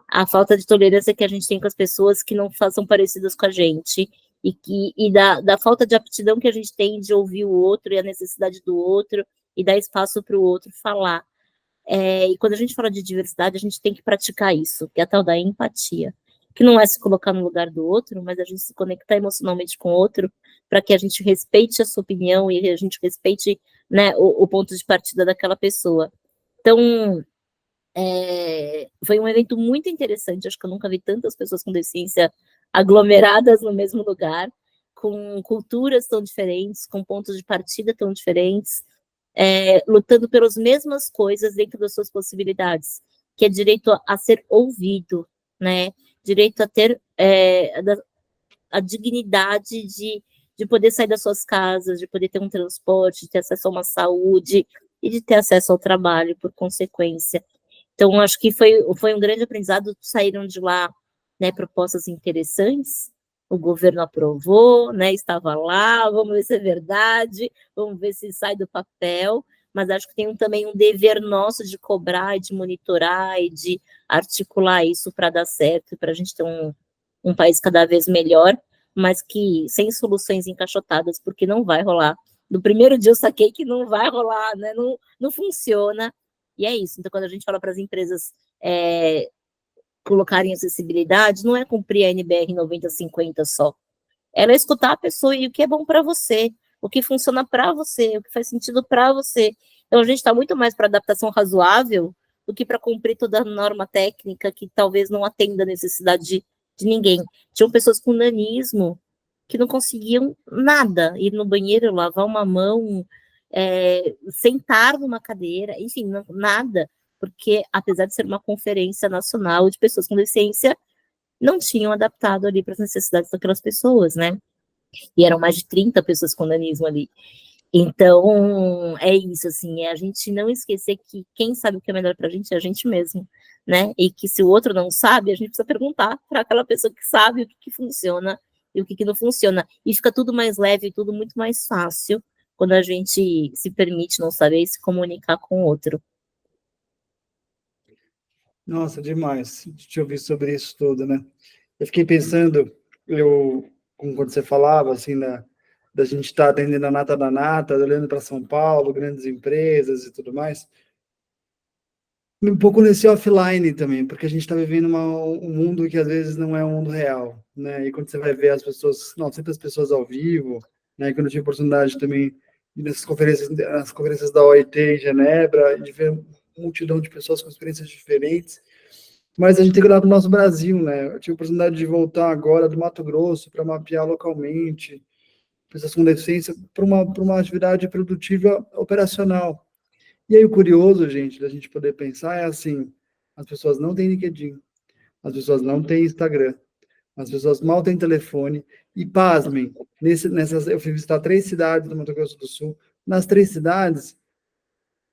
A falta de tolerância que a gente tem com as pessoas que não são parecidas com a gente e da falta de aptidão que a gente tem de ouvir o outro e a necessidade do outro e dar espaço para o outro falar. E quando a gente fala de diversidade, a gente tem que praticar isso, que é a tal da empatia, que não é se colocar no lugar do outro, mas a gente se conectar emocionalmente com o outro para que a gente respeite a sua opinião e a gente respeite, né, o ponto de partida daquela pessoa. Então, foi um evento muito interessante, acho que eu nunca vi tantas pessoas com deficiência aglomeradas no mesmo lugar, com culturas tão diferentes, com pontos de partida tão diferentes, lutando pelas mesmas coisas dentro das suas possibilidades, que é direito a ser ouvido, né? Direito a ter a dignidade de poder sair das suas casas, de poder ter um transporte, de ter acesso a uma saúde e de ter acesso ao trabalho, por consequência. Então, acho que foi um grande aprendizado, saíram de lá, né, propostas interessantes, o governo aprovou, né, estava lá, vamos ver se é verdade, vamos ver se sai do papel, mas acho que tem também um dever nosso de cobrar, de monitorar e de articular isso para dar certo, para a gente ter um país cada vez melhor, mas que sem soluções encaixotadas, porque não vai rolar. No primeiro dia eu saquei que não vai rolar, né, não funciona, e é isso. Então, quando a gente fala para as empresas colocarem acessibilidade, não é cumprir a NBR 90/50 só. Ela é escutar a pessoa e o que é bom para você, o que funciona para você, o que faz sentido para você. Então, a gente está muito mais para adaptação razoável do que para cumprir toda a norma técnica que talvez não atenda a necessidade de ninguém. Tinham pessoas com nanismo que não conseguiam nada, ir no banheiro, lavar uma mão, sentar numa cadeira, enfim, nada, porque apesar de ser uma conferência nacional de pessoas com deficiência, não tinham adaptado ali para as necessidades daquelas pessoas, né? E eram mais de 30 pessoas com nanismo ali. Então, é isso, assim, é a gente não esquecer que quem sabe o que é melhor para a gente é a gente mesmo, né? E que se o outro não sabe, a gente precisa perguntar para aquela pessoa que sabe o que funciona e o que não funciona. E fica tudo mais leve, tudo muito mais fácil quando a gente se permite não saber e se comunicar com o outro. Nossa, demais te ouvir sobre isso tudo, né? Eu fiquei pensando, quando você falava, assim, da gente estar atendendo a nata da nata, olhando para São Paulo, grandes empresas e tudo mais, um pouco nesse offline também, porque a gente está vivendo um mundo que às vezes não é um mundo real, né? E quando você vai ver as pessoas, não, sempre as pessoas ao vivo, né? Quando eu tive oportunidade também nas conferências da OIT em Genebra, de ver uma multidão de pessoas com experiências diferentes, mas a gente tem que olhar para o nosso Brasil, né? Eu tive a oportunidade de voltar agora do Mato Grosso para mapear localmente pessoas com deficiência para uma atividade produtiva operacional. E aí o curioso, gente, da gente poder pensar é assim, as pessoas não têm LinkedIn, as pessoas não têm Instagram, as pessoas mal têm telefone, e pasmem, eu fui visitar 3 cidades do Mato Grosso do Sul, nas 3 cidades,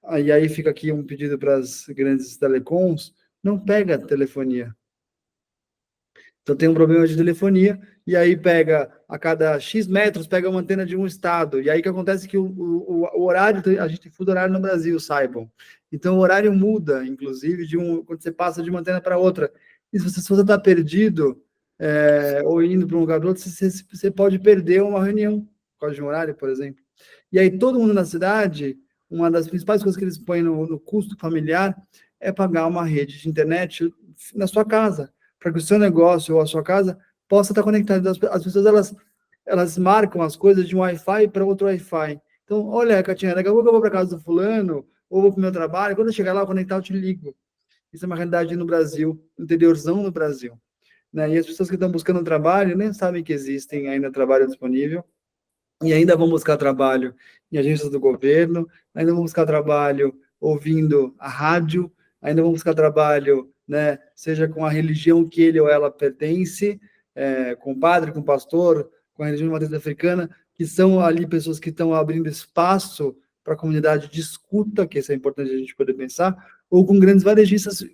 aí fica aqui um pedido para as grandes telecoms, não pega telefonia. Então tem um problema de telefonia, e aí pega, a cada X metros, pega uma antena de um estado, e aí que acontece que o horário, a gente tem fuso horário no Brasil, saibam. Então o horário muda, inclusive, quando você passa de uma antena para outra. E se você está perdido, ou indo para um lugar para outro, você pode perder uma reunião, por causa de um horário, por exemplo. E aí todo mundo na cidade, uma das principais coisas que eles põem no custo familiar é pagar uma rede de internet na sua casa, para que o seu negócio ou a sua casa possa estar conectado. As pessoas, elas marcam as coisas de um Wi-Fi para outro Wi-Fi. Então, olha, Catinha, daqui a pouco eu vou para casa do fulano, ou vou para o meu trabalho, quando eu chegar lá, eu conectar, eu te ligo. Isso é uma realidade no Brasil, no interiorzão no Brasil. Né? E as pessoas que estão buscando trabalho nem sabem que existem ainda trabalho disponível, e ainda vão buscar trabalho em agências do governo, ainda vão buscar trabalho ouvindo a rádio, ainda vão buscar trabalho, né, seja com a religião que ele ou ela pertence, com o padre, com o pastor, com a religião de matriz africana, que são ali pessoas que estão abrindo espaço para a comunidade de escuta, que isso é importante a gente poder pensar, ou com varejistas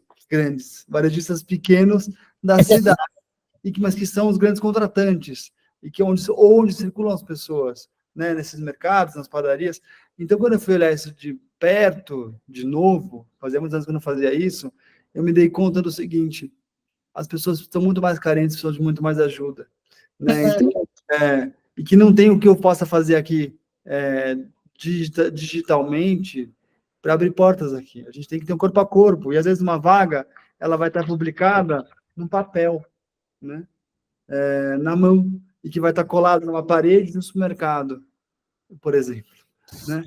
pequenos da cidade, mas que são os grandes contratantes, e que onde circulam as pessoas, né, nesses mercados, nas padarias. Então, quando eu fui olhar isso de perto, de novo, fazia muitos anos que eu não fazia isso, eu me dei conta do seguinte: as pessoas estão muito mais carentes, precisam de muito mais ajuda, né? Então, e que não tem o que eu possa fazer aqui digitalmente para abrir portas aqui. A gente tem que ter um corpo a corpo, e às vezes uma vaga ela vai estar publicada num papel, né? Na mão, e que vai estar colado numa parede no supermercado, por exemplo, né?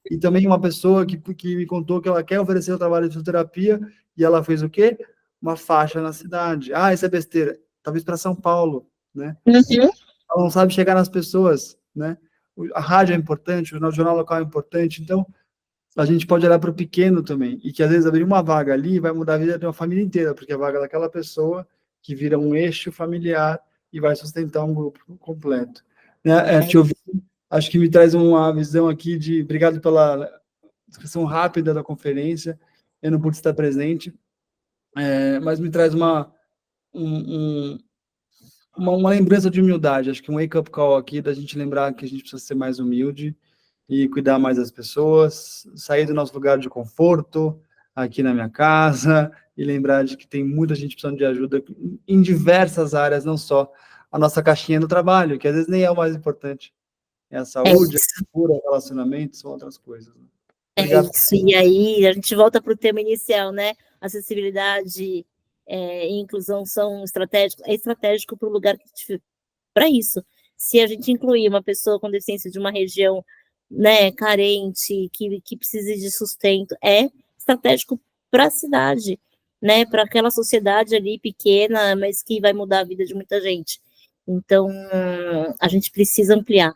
E também uma pessoa que me contou que ela quer oferecer o trabalho de fisioterapia, e ela fez o quê? Uma faixa na cidade. Ah, isso é besteira. Talvez para São Paulo, né? Ela não sabe chegar nas pessoas, né? A rádio é importante, o jornal local é importante, então a gente pode olhar para o pequeno também, e que às vezes abrir uma vaga ali vai mudar a vida de uma família inteira, porque a vaga daquela pessoa que vira um eixo familiar e vai sustentar um grupo completo. Né? Te ouvir, acho que me traz uma visão aqui de... Obrigado pela descrição rápida da conferência, eu não pude estar presente, mas me traz uma lembrança de humildade, acho que um wake-up call aqui, da gente lembrar que a gente precisa ser mais humilde, e cuidar mais das pessoas, sair do nosso lugar de conforto, aqui na minha casa, e lembrar de que tem muita gente precisando de ajuda em diversas áreas, não só a nossa caixinha no trabalho, que às vezes nem é o mais importante. É a saúde, a cura, o relacionamento, são outras coisas. Obrigado. Isso, e aí a gente volta para o tema inicial, né? Acessibilidade e inclusão são estratégicos, é estratégico para o lugar para isso. Se a gente incluir uma pessoa com deficiência de uma região, né, carente, que precise de sustento, é estratégico para a cidade, né, para aquela sociedade ali pequena, mas que vai mudar a vida de muita gente. Então, a gente precisa ampliar,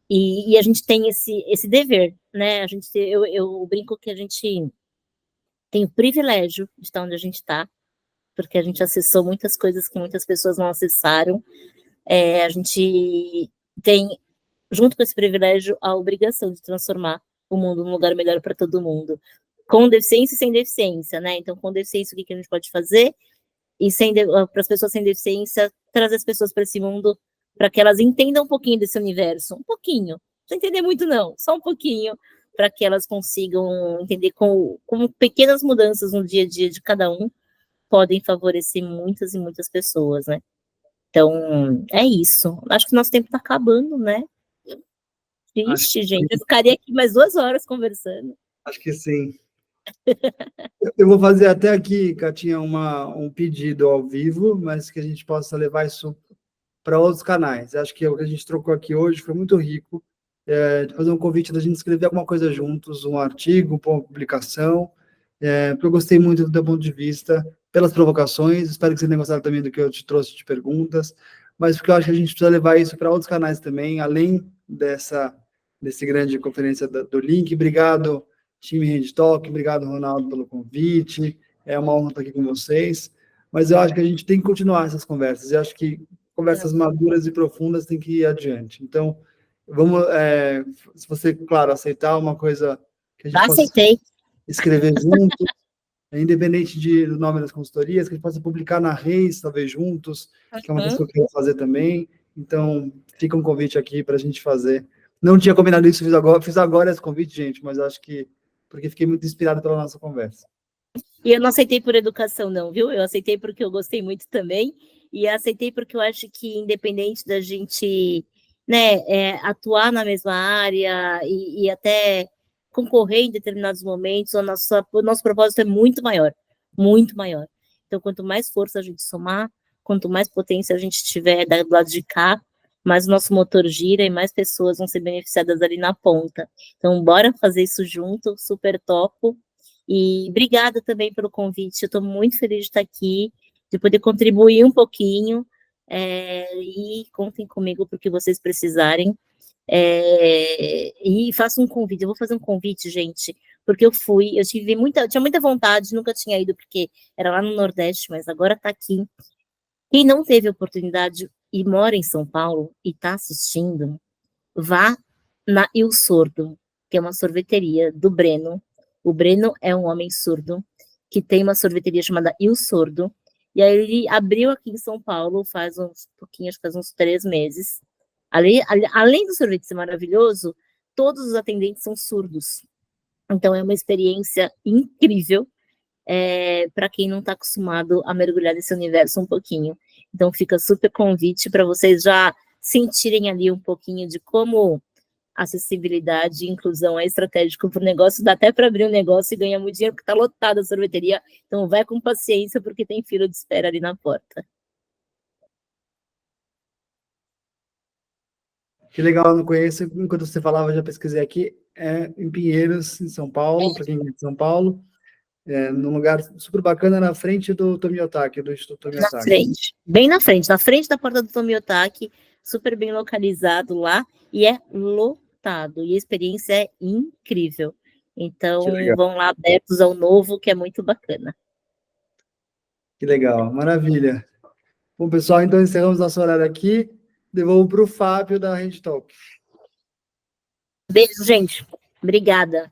e a gente tem esse dever, né, eu brinco que a gente tem o privilégio de estar onde a gente está, porque a gente acessou muitas coisas que muitas pessoas não acessaram. A gente tem, junto com esse privilégio, a obrigação de transformar o mundo num lugar melhor para todo mundo, com deficiência e sem deficiência, né? Então, com deficiência, o que a gente pode fazer? E para as pessoas sem deficiência, trazer as pessoas para esse mundo, para que elas entendam um pouquinho desse universo, um pouquinho, não precisa entender muito não, só um pouquinho, para que elas consigam entender como pequenas mudanças no dia a dia de cada um podem favorecer muitas e muitas pessoas, né? Então, é isso. Acho que o nosso tempo está acabando, né? Triste, gente. Eu ficaria aqui mais 2 horas conversando. Acho que sim. Eu vou fazer até aqui, Catinha, um pedido ao vivo, mas que a gente possa levar isso para outros canais. Acho que o que a gente trocou aqui hoje foi muito rico. De fazer um convite da gente escrever alguma coisa juntos, um artigo, uma publicação, porque eu gostei muito do teu ponto de vista, pelas provocações, espero que você tenha gostado também do que eu te trouxe de perguntas, mas porque eu acho que a gente precisa levar isso para outros canais também, além desse grande conferência do Link. Obrigado, time Rede Talk, obrigado, Ronaldo, pelo convite, é uma honra estar aqui com vocês, mas eu acho que a gente tem que continuar essas conversas, eu acho que conversas maduras e profundas têm que ir adiante. Então, vamos, se você, claro, aceitar uma coisa que a gente possa escrever junto, independente do nome das consultorias, que a gente possa publicar na Reis, talvez juntos, que é uma coisa que eu quero fazer também. Então, fica um convite aqui para a gente fazer. Não tinha combinado isso, fiz agora esse convite, gente, mas acho que porque fiquei muito inspirado pela nossa conversa. E eu não aceitei por educação, não, viu? Eu aceitei porque eu gostei muito também, e aceitei porque eu acho que, independente da gente, né, atuar na mesma área e até concorrer em determinados momentos, o nosso propósito é muito maior, muito maior. Então, quanto mais força a gente somar, quanto mais potência a gente tiver do lado de cá, mais o nosso motor gira e mais pessoas vão ser beneficiadas ali na ponta. Então, bora fazer isso junto, super topo. E obrigada também pelo convite. Eu estou muito feliz de estar aqui, de poder contribuir um pouquinho. E contem comigo para o que vocês precisarem. E faço um convite. Eu vou fazer um convite, gente, porque eu tinha muita vontade, nunca tinha ido, porque era lá no Nordeste, mas agora está aqui. Quem não teve oportunidade e mora em São Paulo e está assistindo, vá na Il Sordo, que é uma sorveteria do Breno. O Breno é um homem surdo que tem uma sorveteria chamada Il Sordo. E aí ele abriu aqui em São Paulo faz uns pouquinho, acho que faz uns 3 meses. Além do sorvete ser maravilhoso, todos os atendentes são surdos. Então é uma experiência incrível para quem não está acostumado a mergulhar nesse universo um pouquinho. Então fica super convite para vocês já sentirem ali um pouquinho de como acessibilidade e inclusão é estratégico para o negócio, dá até para abrir um negócio e ganhar muito dinheiro, porque está lotada a sorveteria, então vai com paciência, porque tem fila de espera ali na porta. Que legal, eu não conheço. Enquanto você falava, eu já pesquisei aqui. É em Pinheiros, em São Paulo, para quem é de São Paulo. Num lugar super bacana, na frente do Tomiotaki, do Instituto Na Tomiotaki. frente, bem na frente da porta do Tomiotaki, super bem localizado lá, e é lotado, e a experiência é incrível. Então, vão lá abertos ao novo, que é muito bacana. Que legal, maravilha. Bom, pessoal, então encerramos nosso horário aqui. Devolvo para o Fábio da Rede Talk. Beijo, gente. Obrigada.